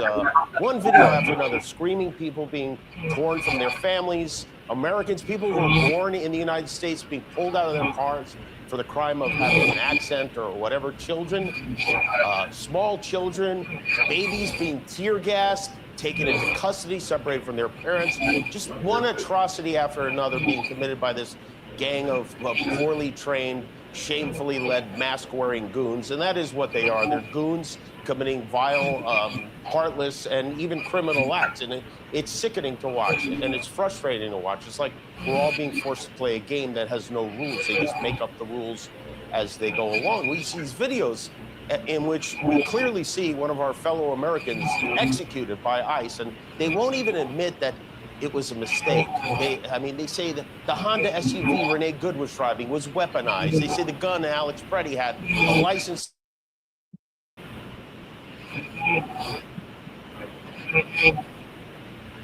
C: one video after another, screaming people being torn from their families, Americans, people who were born in the United States being pulled out of their cars for the crime of having an accent or whatever, children, small children, babies being tear gassed, taken into custody, separated from their parents. Just one atrocity after another being committed by this gang of poorly trained, shamefully led, mask-wearing goons. And that is what they are. They're goons committing vile, heartless, and even criminal acts. And it's sickening to watch, and it's frustrating to watch. It's like we're all being forced to play a game that has no rules. They just make up the rules as they go along. We see these videos in which we clearly see one of our fellow Americans executed by ICE, and they won't even admit that it was a mistake. They say that the Honda SUV Renee Good was driving was weaponized. They say the gun Alex Preddy had a license.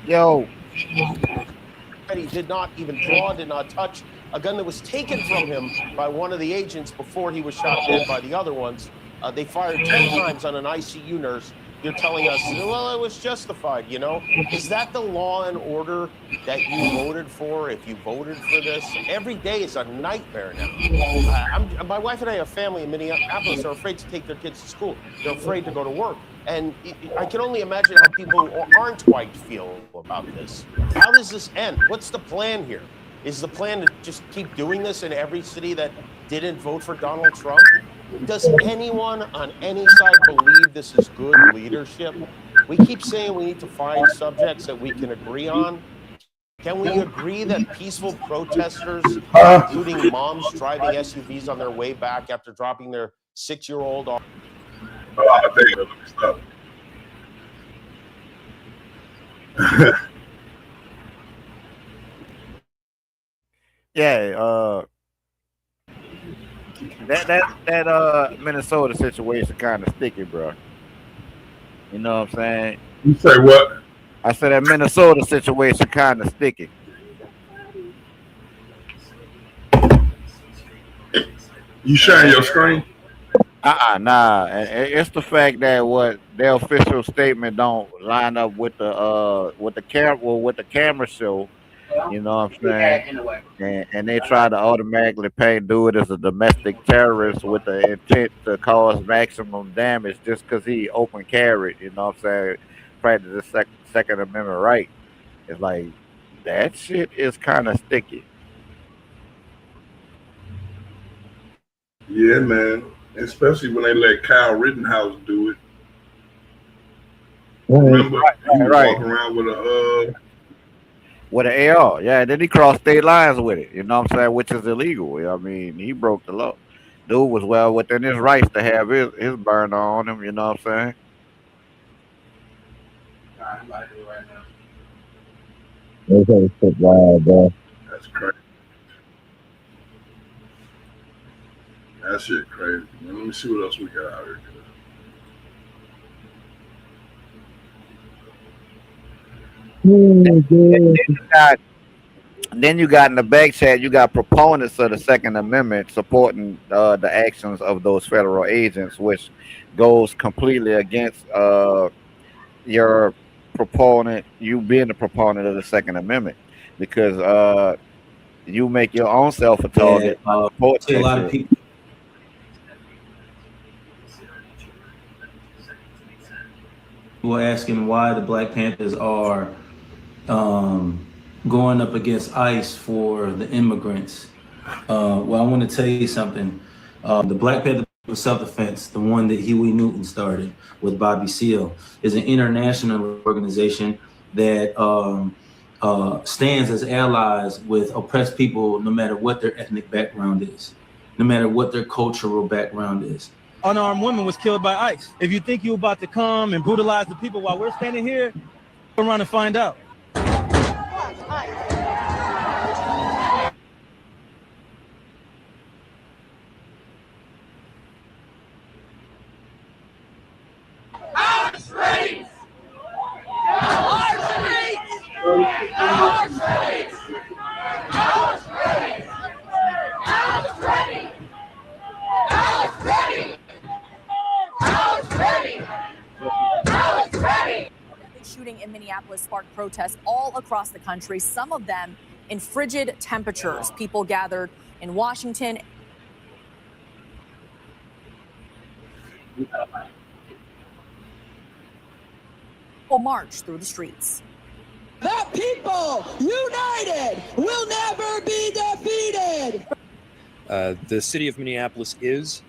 D: Yo.
C: He did not even draw, did not touch a gun that was taken from him by one of the agents before he was shot dead by the other ones. They fired 10 times on an ICU nurse. You're telling us, well, it was justified, you know? Is that the law and order that you voted for if you voted for this? Every day is a nightmare now. My wife and I have family in Minneapolis. They're afraid to take their kids to school. They're afraid to go to work. And I can only imagine how people who aren't white feel about this. How does this end? What's the plan here? Is the plan to just keep doing this in every city that didn't vote for Donald Trump? Does anyone on any side believe this is good leadership? We keep saying we need to find subjects that we can agree on. Can we agree that peaceful protesters, including moms driving SUVs on their way back after dropping their 6-year-old off?
A: Let me stop.
D: Yeah, that Minnesota situation kind of sticky, bro. You know what I'm saying?
A: You say what?
D: I said that Minnesota situation kind of sticky.
A: You sharing your screen?
D: Nah. And it's the fact that what their official statement don't line up with the camera show. You know what I'm saying? And they try to automatically paint dude as a domestic terrorist with the intent to cause maximum damage just because he open carried. You know what I'm saying? Practice the Second Amendment right. It's like that shit is kind of sticky.
A: Yeah, man. Especially when they let Kyle Rittenhouse do it. Remember, he was walking around with
D: an AR. Yeah, and then he crossed state lines with it. You know what I'm saying? Which is illegal. I mean, he broke the law. Dude was well within his rights to have his burner on him. You know what I'm saying?
A: I'm about to do it right now. That's crazy. That shit crazy. Man, let me see what else we got out here.
D: Then you got in the back chat, you got proponents of the Second Amendment supporting the actions of those federal agents, which goes completely against your proponent, you being the proponent of the Second Amendment, because you make your own self a target.
K: A lot of people. People asking why the Black Panthers are going up against ICE for the immigrants. Well, I want to tell you something. The Black Panther of self-defense, the one that Huey Newton started with Bobby Seale, is an international organization that stands as allies with oppressed people, no matter what their ethnic background is, no matter what their cultural background is.
Q: Unarmed woman was killed by ICE. If you think you're about to come and brutalize the people while we're standing here, come around and find out.
I: Shooting in Minneapolis sparked protests all across the country, some of them in frigid temperatures. People gathered in Washington. Will march through the streets.
J: The people united will never be defeated.
M: The city of Minneapolis is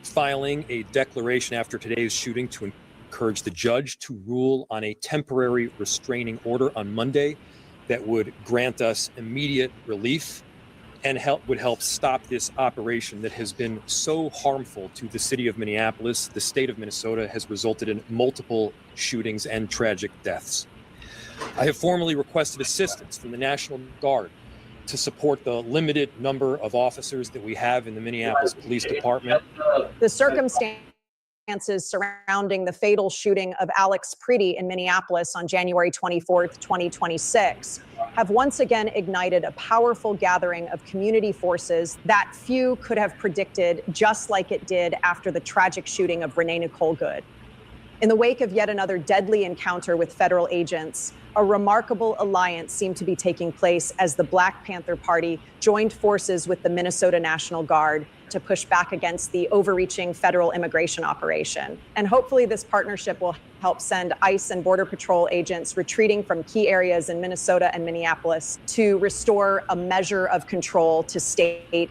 M: filing a declaration after today's shooting to encourage the judge to rule on a temporary restraining order on Monday that would grant us immediate relief and would help stop this operation that has been so harmful to the city of Minneapolis. The state of Minnesota has resulted in multiple shootings and tragic deaths. I have formally requested assistance from the National Guard to support the limited number of officers that we have in the Minneapolis Police Department.
I: The circumstances surrounding the fatal shooting of Alex Preety in Minneapolis on January 24th, 2026, have once again ignited a powerful gathering of community forces that few could have predicted, just like it did after the tragic shooting of Renee Nicole Good. In the wake of yet another deadly encounter with federal agents, a remarkable alliance seemed to be taking place as the Black Panther Party joined forces with the Minnesota National Guard to push back against the overreaching federal immigration operation. And hopefully this partnership will help send ICE and Border Patrol agents retreating from key areas in Minnesota and Minneapolis to restore a measure of control to state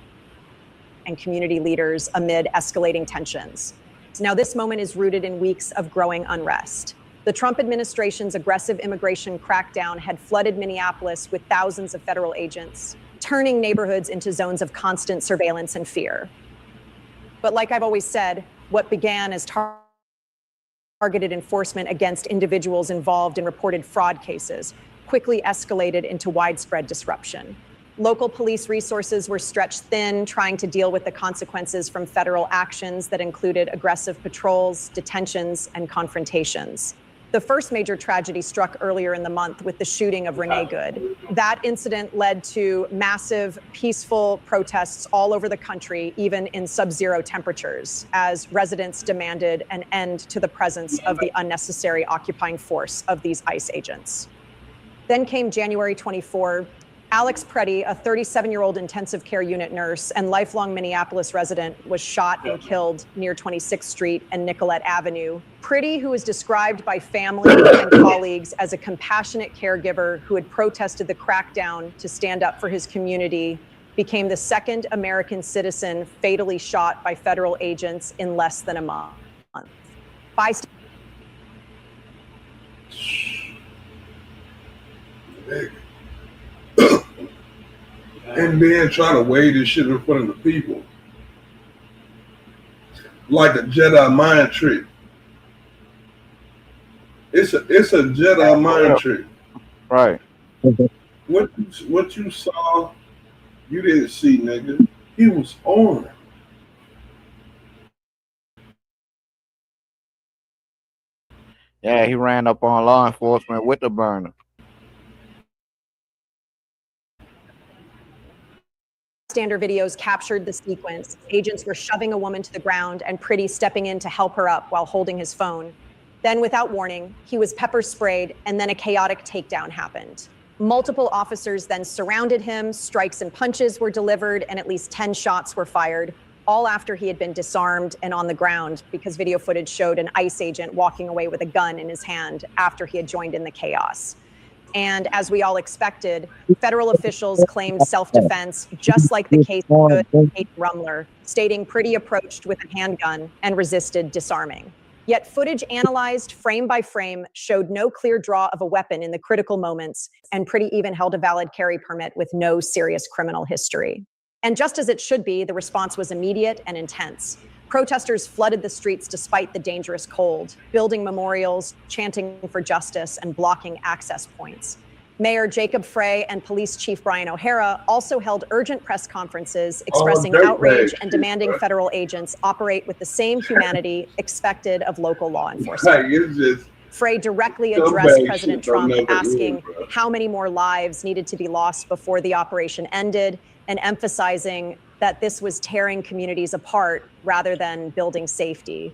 I: and community leaders amid escalating tensions. Now, this moment is rooted in weeks of growing unrest. The Trump administration's aggressive immigration crackdown had flooded Minneapolis with thousands of federal agents, turning neighborhoods into zones of constant surveillance and fear. But like I've always said, what began as targeted enforcement against individuals involved in reported fraud cases quickly escalated into widespread disruption. Local police resources were stretched thin, trying to deal with the consequences from federal actions that included aggressive patrols, detentions, and confrontations. The first major tragedy struck earlier in the month with the shooting of Renee Good. That incident led to massive, peaceful protests all over the country, even in sub-zero temperatures, as residents demanded an end to the presence of the unnecessary occupying force of these ICE agents. Then came January 24. Alex Preety, a 37-year-old intensive care unit nurse and lifelong Minneapolis resident, was shot and killed near 26th Street and Nicollet Avenue. Preety, who was described by family and colleagues as a compassionate caregiver who had protested the crackdown to stand up for his community, became the second American citizen fatally shot by federal agents in less than a month.
A: And then try to weigh this shit in front of the people. Like a Jedi mind trick. It's a Jedi mind trick.
D: Right.
A: What you saw, you didn't see, nigga. He was on.
D: Yeah, he ran up on law enforcement with the burner.
I: Bystander videos captured the sequence. Agents were shoving a woman to the ground and Preety stepping in to help her up while holding his phone. Then, without warning, he was pepper sprayed, and then a chaotic takedown happened. Multiple officers then surrounded him, strikes and punches were delivered, and at least 10 shots were fired, all after he had been disarmed and on the ground, because video footage showed an ICE agent walking away with a gun in his hand after he had joined in the chaos. And as we all expected, federal officials claimed self-defense, just like the case of Good and Kate Rumler, stating Priddy approached with a handgun and resisted disarming. Yet footage analyzed frame by frame showed no clear draw of a weapon in the critical moments, and Priddy even held a valid carry permit with no serious criminal history. And just as it should be, the response was immediate and intense. Protesters flooded the streets despite the dangerous cold, building memorials, chanting for justice, and blocking access points. Mayor Jacob Frey and Police Chief Brian O'Hara also held urgent press conferences expressing outrage and demanding federal agents operate with the same humanity expected of local law enforcement. Frey directly addressed President Trump, asking how many more lives needed to be lost before the operation ended, and emphasizing that this was tearing communities apart rather than building safety.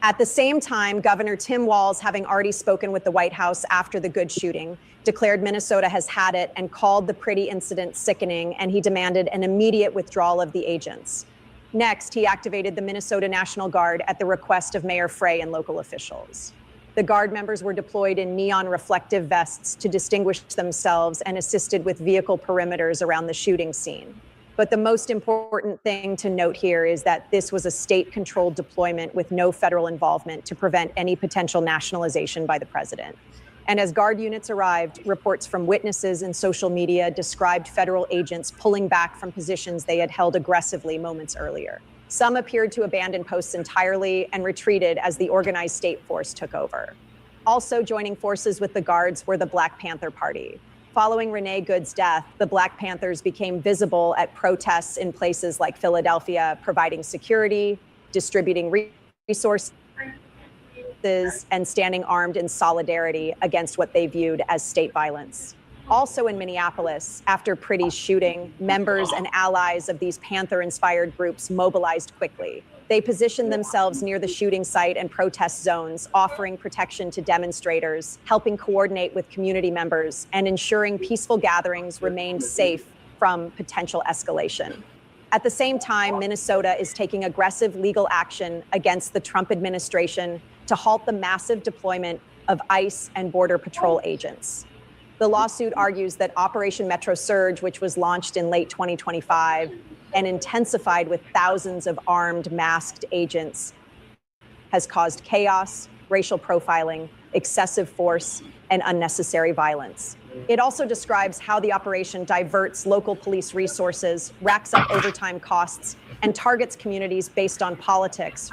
I: At the same time, Governor Tim Walz, having already spoken with the White House after the Good shooting, declared Minnesota has had it and called the Priddy incident sickening, and he demanded an immediate withdrawal of the agents. Next, he activated the Minnesota National Guard at the request of Mayor Frey and local officials. The Guard members were deployed in neon reflective vests to distinguish themselves and assisted with vehicle perimeters around the shooting scene. But the most important thing to note here is that this was a state-controlled deployment with no federal involvement to prevent any potential nationalization by the president. And as Guard units arrived, reports from witnesses and social media described federal agents pulling back from positions they had held aggressively moments earlier. Some appeared to abandon posts entirely and retreated as the organized state force took over. Also joining forces with the Guards were the Black Panther Party. Following Renee Good's death, the Black Panthers became visible at protests in places like Philadelphia, providing security, distributing resources, and standing armed in solidarity against what they viewed as state violence. Also in Minneapolis, after Priddy's shooting, members and allies of these Panther-inspired groups mobilized quickly. They positioned themselves near the shooting site and protest zones, offering protection to demonstrators, helping coordinate with community members, and ensuring peaceful gatherings remained safe from potential escalation. At the same time, Minnesota is taking aggressive legal action against the Trump administration to halt the massive deployment of ICE and Border Patrol agents. The lawsuit argues that Operation Metro Surge, which was launched in late 2025 and intensified with thousands of armed, masked agents, has caused chaos, racial profiling, excessive force, and unnecessary violence. It also describes how the operation diverts local police resources, racks up overtime costs, and targets communities based on politics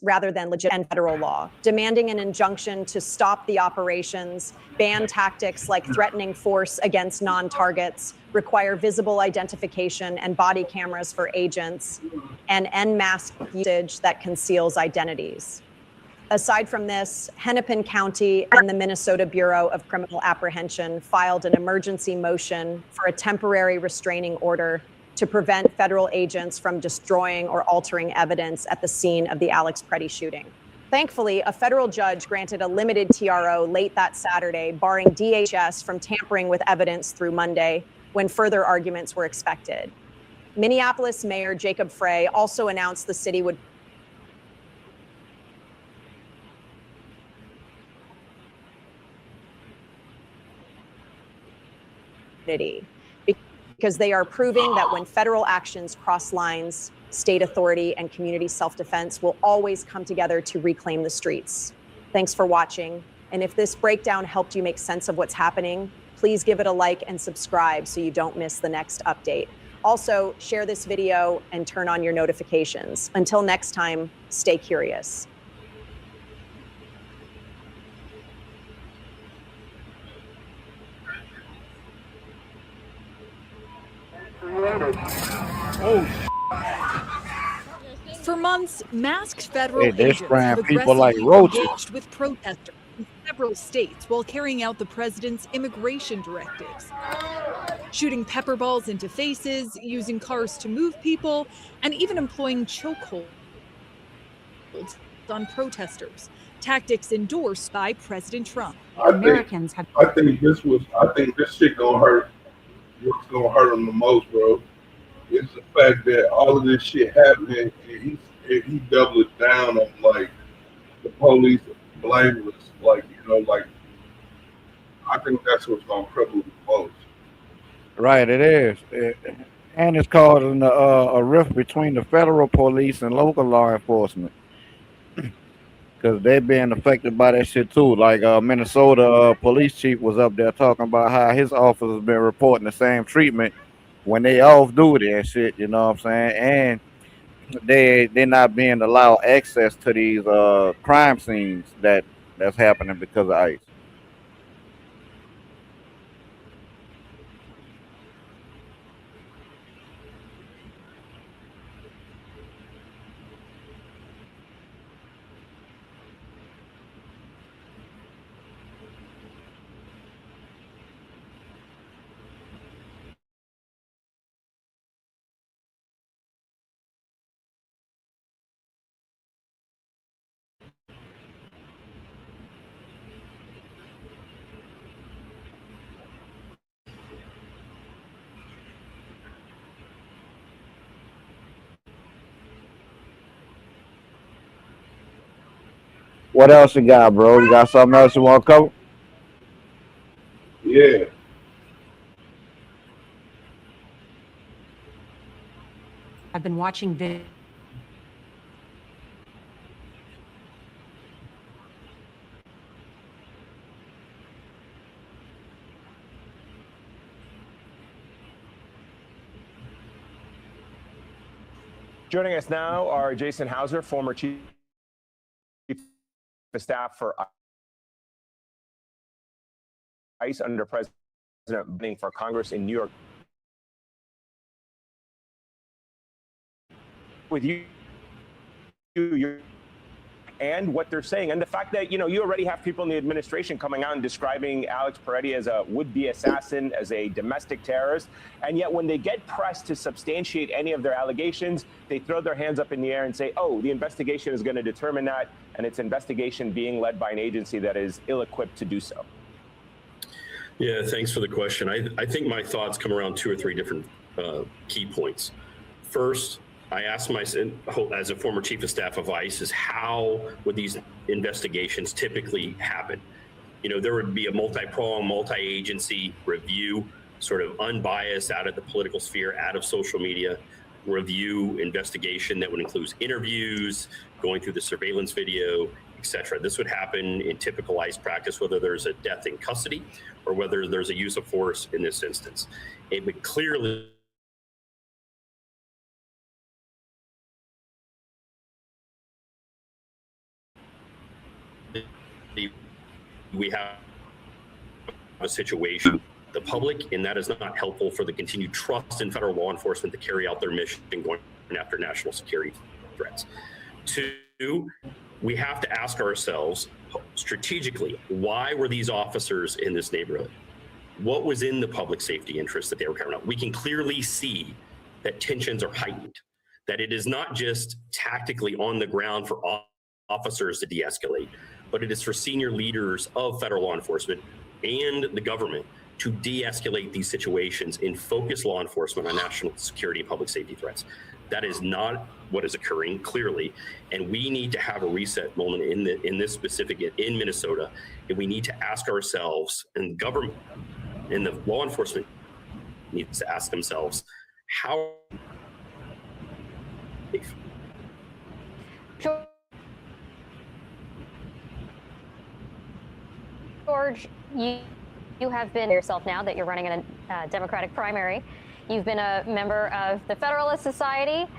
I: rather than legit and federal law, demanding an injunction to stop the operations, ban tactics like threatening force against non-targets, require visible identification and body cameras for agents, and end mask usage that conceals identities. Aside from this, Hennepin County and the Minnesota Bureau of Criminal Apprehension filed an emergency motion for a temporary restraining order to prevent federal agents from destroying or altering evidence at the scene of the Alex Priddy shooting. Thankfully, a federal judge granted a limited TRO late that Saturday, barring DHS from tampering with evidence through Monday, when further arguments were expected. Minneapolis Mayor Jacob Frey also announced the city would because they are proving that when federal actions cross lines, state authority and community self-defense will always come together to reclaim the streets. Thanks for watching. And if this breakdown helped you make sense of what's happening, please give it a like and subscribe so you don't miss the next update. Also, share this video and turn on your notifications. Until next time, stay curious.
L: For months, masked federal
D: Hey, they're
L: agents have
D: spraying people like
L: aggressively
D: roaches.
L: engaged with protesters in several states while carrying out the president's immigration directives. Shooting pepper balls into faces, using cars to move people, and even employing chokeholds on protesters. Tactics endorsed by President Trump.
A: I think this shit gonna hurt. What's gonna hurt him the most, bro, is the fact that all of this shit happening, and he doubled down on like the police blameless, like like I think that's what's gonna cripple the most.
D: Right, it is. And it's causing a rift between the federal police and local law enforcement because they're being affected by that shit too. Like Minnesota police chief was up there talking about how his officers been reporting the same treatment when they off duty and shit. You know what I'm saying? And they're not being allowed access to these crime scenes that's happening because of ICE. What else you got, bro? You got something else you want to cover?
A: Yeah.
N: I've been watching videos.
R: Joining us now are Jason Hauser, former chief of staff for ICE under President Biden for Congress in New York. With you and what they're saying, and the fact that you already have people in the administration coming out and describing Alex Peretti as a would-be assassin, as a domestic terrorist, and yet when they get pressed to substantiate any of their allegations, they throw their hands up in the air and say, "Oh, the investigation is going to determine that," and it's investigation being led by an agency that is ill-equipped to do so.
B: Yeah, thanks for the question. I think my thoughts come around two or three different key points. First, I asked myself, as a former chief of staff of ICE, is how would these investigations typically happen? There would be a multi-pronged, multi-agency review, sort of unbiased, out of the political sphere, out of social media, review investigation that would include interviews, going through the surveillance video, etc. This would happen in typical ICE practice, whether there's a death in custody or whether there's a use of force in this instance. It would clearly we have a situation, the public, and that is not helpful for the continued trust in federal law enforcement to carry out their mission going after national security threats. Two, we have to ask ourselves strategically, why were these officers in this neighborhood? What was in the public safety interest that they were carrying out? We can clearly see that tensions are heightened, that it is not just tactically on the ground for officers to de-escalate, but it is for senior leaders of federal law enforcement and the government to de-escalate these situations and focus law enforcement on national security and public safety threats. That is not what is occurring, clearly, and we need to have a reset moment in this specific in Minnesota, and we need to ask ourselves, and government and the law enforcement needs to ask themselves, how
F: George, you have been yourself now that you're running in a Democratic primary. You've been a member of the Federalist Society.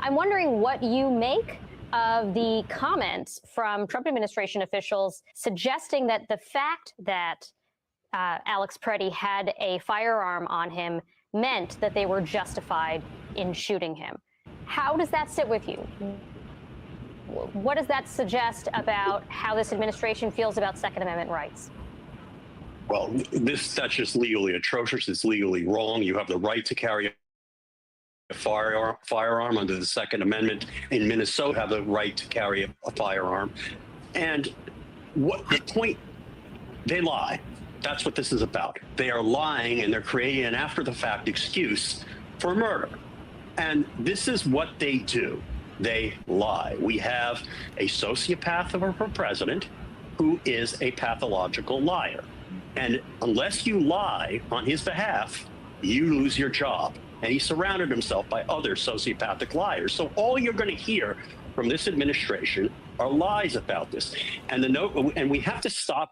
F: I'm wondering what you make of the comments from Trump administration officials suggesting that the fact that Alex Peretti had a firearm on him meant that they were justified in shooting him. How does that sit with you? What does that suggest about how this administration feels about Second Amendment rights?
W: Well, that's just legally atrocious. It's legally wrong. You have the right to carry a firearm under the Second Amendment. In Minnesota, have the right to carry a firearm. And what the point, they lie. That's what this is about. They are lying, and they're creating an after-the-fact excuse for murder. And this is what they do. they lie. We have a sociopath of a president who is a pathological liar. And unless you lie on his behalf, you lose your job. And he surrounded himself by other sociopathic liars. So all you're going to hear from this administration are lies about this. And we have to stop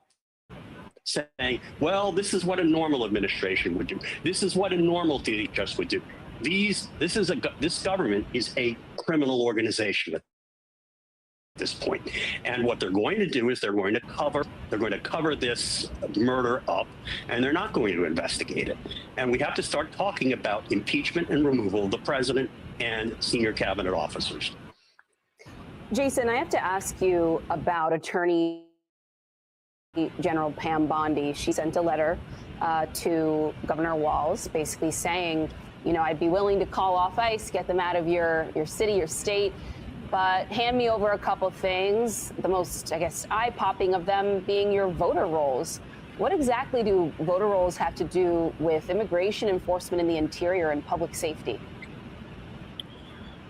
W: saying, well, this is what a normal administration would do. This is what a normal DHS would do. This government is a criminal organization at this point. And what they're going to do is they're going to cover this murder up, and they're not going to investigate it. And we have to start talking about impeachment and removal of the president and senior cabinet officers.
X: Jason, I have to ask you about Attorney General Pam Bondi. She sent a letter to Governor Walz basically saying, you know, I'd be willing to call off ICE, get them out of your city, your state, but hand me over a couple things, the most, I guess, eye-popping of them being your voter rolls. What exactly do voter rolls have to do with immigration enforcement in the interior and public safety?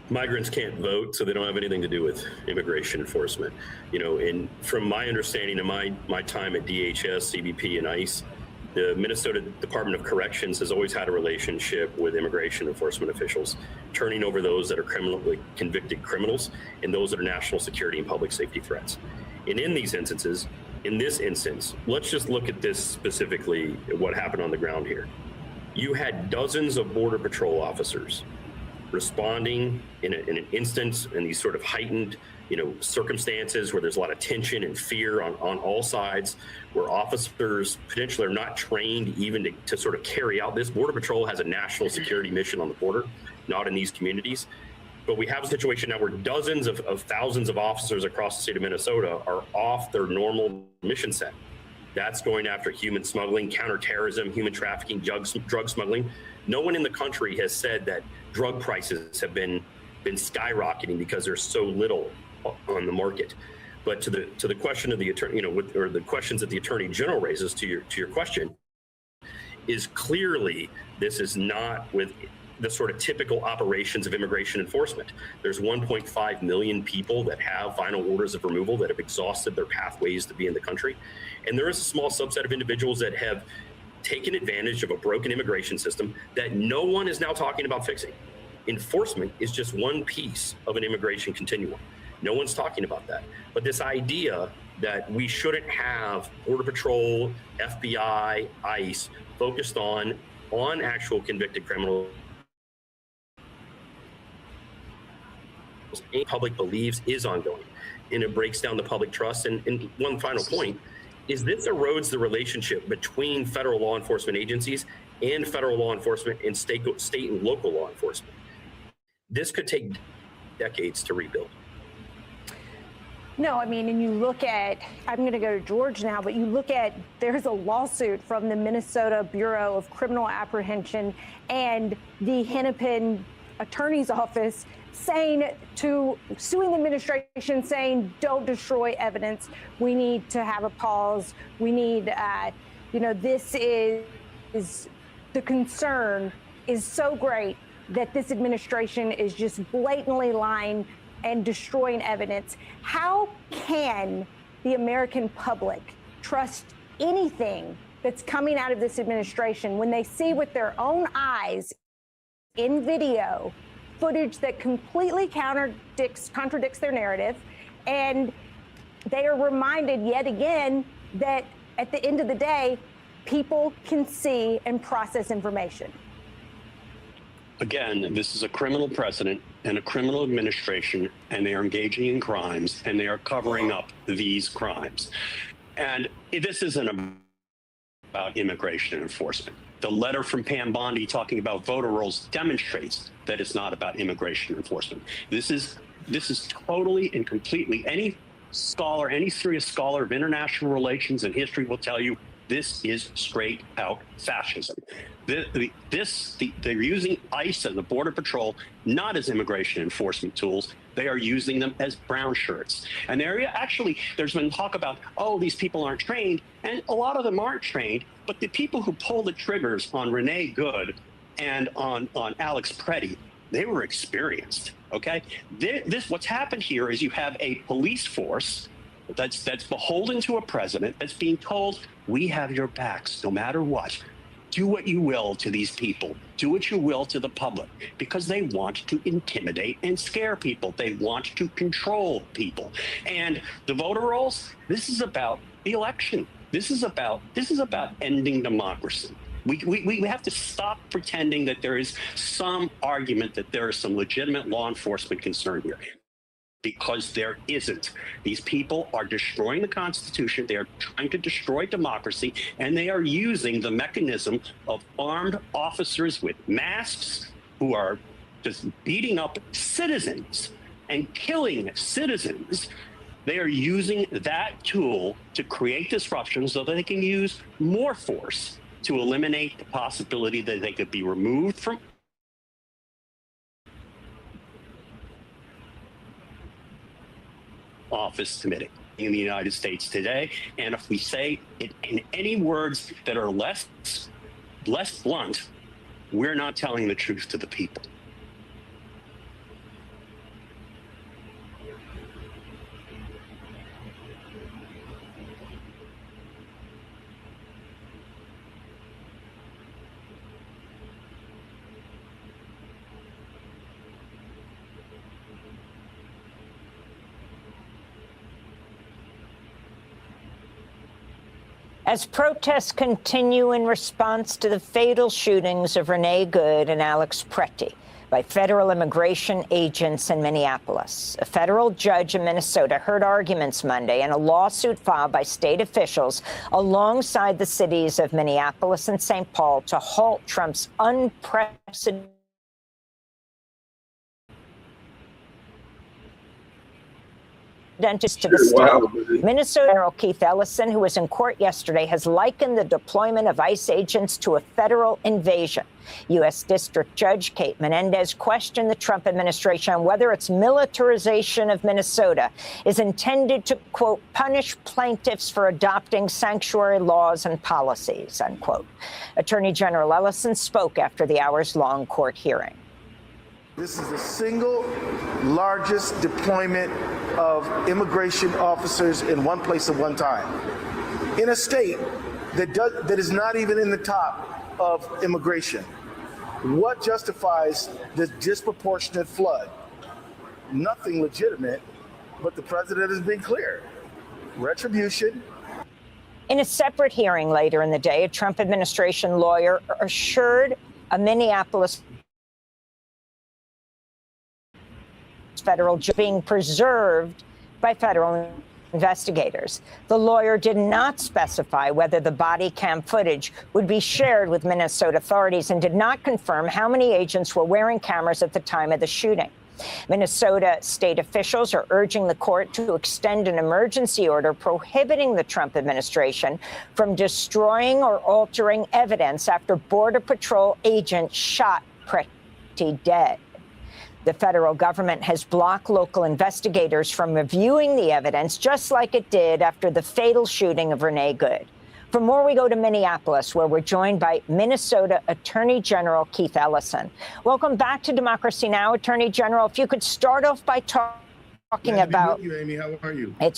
B: Migrants can't vote, so they don't have anything to do with immigration enforcement. You know, and from my understanding of my time at DHS, CBP, and ICE, the Minnesota Department of Corrections has always had a relationship with immigration enforcement officials, turning over those that are criminally convicted criminals and those that are national security and public safety threats. And in these instances, in this instance, let's just look at this specifically, what happened on the ground here. You had dozens of Border Patrol officers responding in an instance in these sort of heightened, you know, circumstances where there's a lot of tension and fear on all sides, where officers potentially are not trained even to sort of carry out this. Border Patrol has a national security mission on the border, not in these communities. But we have a situation now where dozens of thousands of officers across the state of Minnesota are off their normal mission set. That's going after human smuggling, counterterrorism, human trafficking, drug smuggling. No one in the country has said that drug prices have been skyrocketing because there's so little on the market. But to the question of the attorney, you know, or the questions that the Attorney General raises to your question, is clearly this is not with the sort of typical operations of immigration enforcement. There's 1.5 million people that have final orders of removal that have exhausted their pathways to be in the country. And there is a small subset of individuals that have taken advantage of a broken immigration system that no one is now talking about fixing. Enforcement is just one piece of an immigration continuum. No one's talking about that. But this idea that we shouldn't have Border Patrol, FBI, ICE focused on actual convicted criminals, the public believes is ongoing, and it breaks down the public trust. And one final point is this erodes the relationship between federal law enforcement agencies and federal law enforcement and state and local law enforcement. This could take decades to rebuild.
G: No, I mean, and you look at, I'm going to go to George now, but you look at, there's a lawsuit from the Minnesota Bureau of Criminal Apprehension and the Hennepin Attorney's Office suing the administration, saying, don't destroy evidence. We need to have a pause. We need, this is, the concern is so great that this administration is just blatantly lying and destroying evidence. How can the American public trust anything that's coming out of this administration when they see with their own eyes in video footage that completely contradicts their narrative, and they are reminded yet again that at the end of the day, people can see and process information?
W: Again, this is a criminal president and a criminal administration, and they are engaging in crimes, and they are covering up these crimes. And this isn't about immigration enforcement. The letter from Pam Bondi talking about voter rolls demonstrates that it's not about immigration enforcement. This is totally and completely, any scholar, any serious scholar of international relations and history will tell you this is straight out fascism. They're using ICE and the Border Patrol not as immigration enforcement tools. They are using them as brown shirts. And there's been talk about, oh, these people aren't trained, and a lot of them aren't trained, but the people who pull the triggers on Renee Good and on Alex Preddy, They were experienced. Okay, what's happened here is you have a police force that's beholden to a president that's being told, we have your backs no matter what. Do what you will to these people. Do what you will to the public, because they want to intimidate and scare people. They want to control people. And the voter rolls, this is about the election. This is about ending democracy. We have to stop pretending that there is some argument that there is some legitimate law enforcement concern here, because there isn't. These people are destroying the Constitution. They are trying to destroy democracy, and they are using the mechanism of armed officers with masks who are just beating up citizens and killing citizens. They are using that tool to create disruption so that they can use more force to eliminate the possibility that they could be removed from office committee in the United States today. And if we say it in any words that are less blunt, we're not telling the truth to the people.
O: As protests continue in response to the fatal shootings of Renee Good and Alex Pretty by federal immigration agents in Minneapolis, a federal judge in Minnesota heard arguments Monday in a lawsuit filed by state officials alongside the cities of Minneapolis and St. Paul to halt Trump's unprecedented to the state. Minnesota General Keith Ellison, who was in court yesterday, has likened the deployment of ICE agents to a federal invasion. U.S. District Judge Kate Menendez questioned the Trump administration on whether its militarization of Minnesota is intended to, quote, punish plaintiffs for adopting sanctuary laws and policies, unquote. Attorney General Ellison spoke after the hours-long court hearing.
P: This is the single largest deployment of immigration officers in one place at one time, in a state that is not even in the top of immigration. What justifies this disproportionate flood? Nothing legitimate, but the president has been clear. Retribution.
O: In a separate hearing later in the day, a Trump administration lawyer assured a Minneapolis federal judge being preserved by federal investigators. The lawyer did not specify whether the body cam footage would be shared with Minnesota authorities and did not confirm how many agents were wearing cameras at the time of the shooting. Minnesota state officials are urging the court to extend an emergency order prohibiting the Trump administration from destroying or altering evidence after Border Patrol agents shot Pretty dead. The federal government has blocked local investigators from reviewing the evidence, just like it did after the fatal shooting of Renee Good. For more, we go to Minneapolis, where we're joined by Minnesota Attorney General Keith Ellison. Welcome back to Democracy Now!, Attorney General. If you could start off by talking about...
T: you, Amy. How are you?
O: It's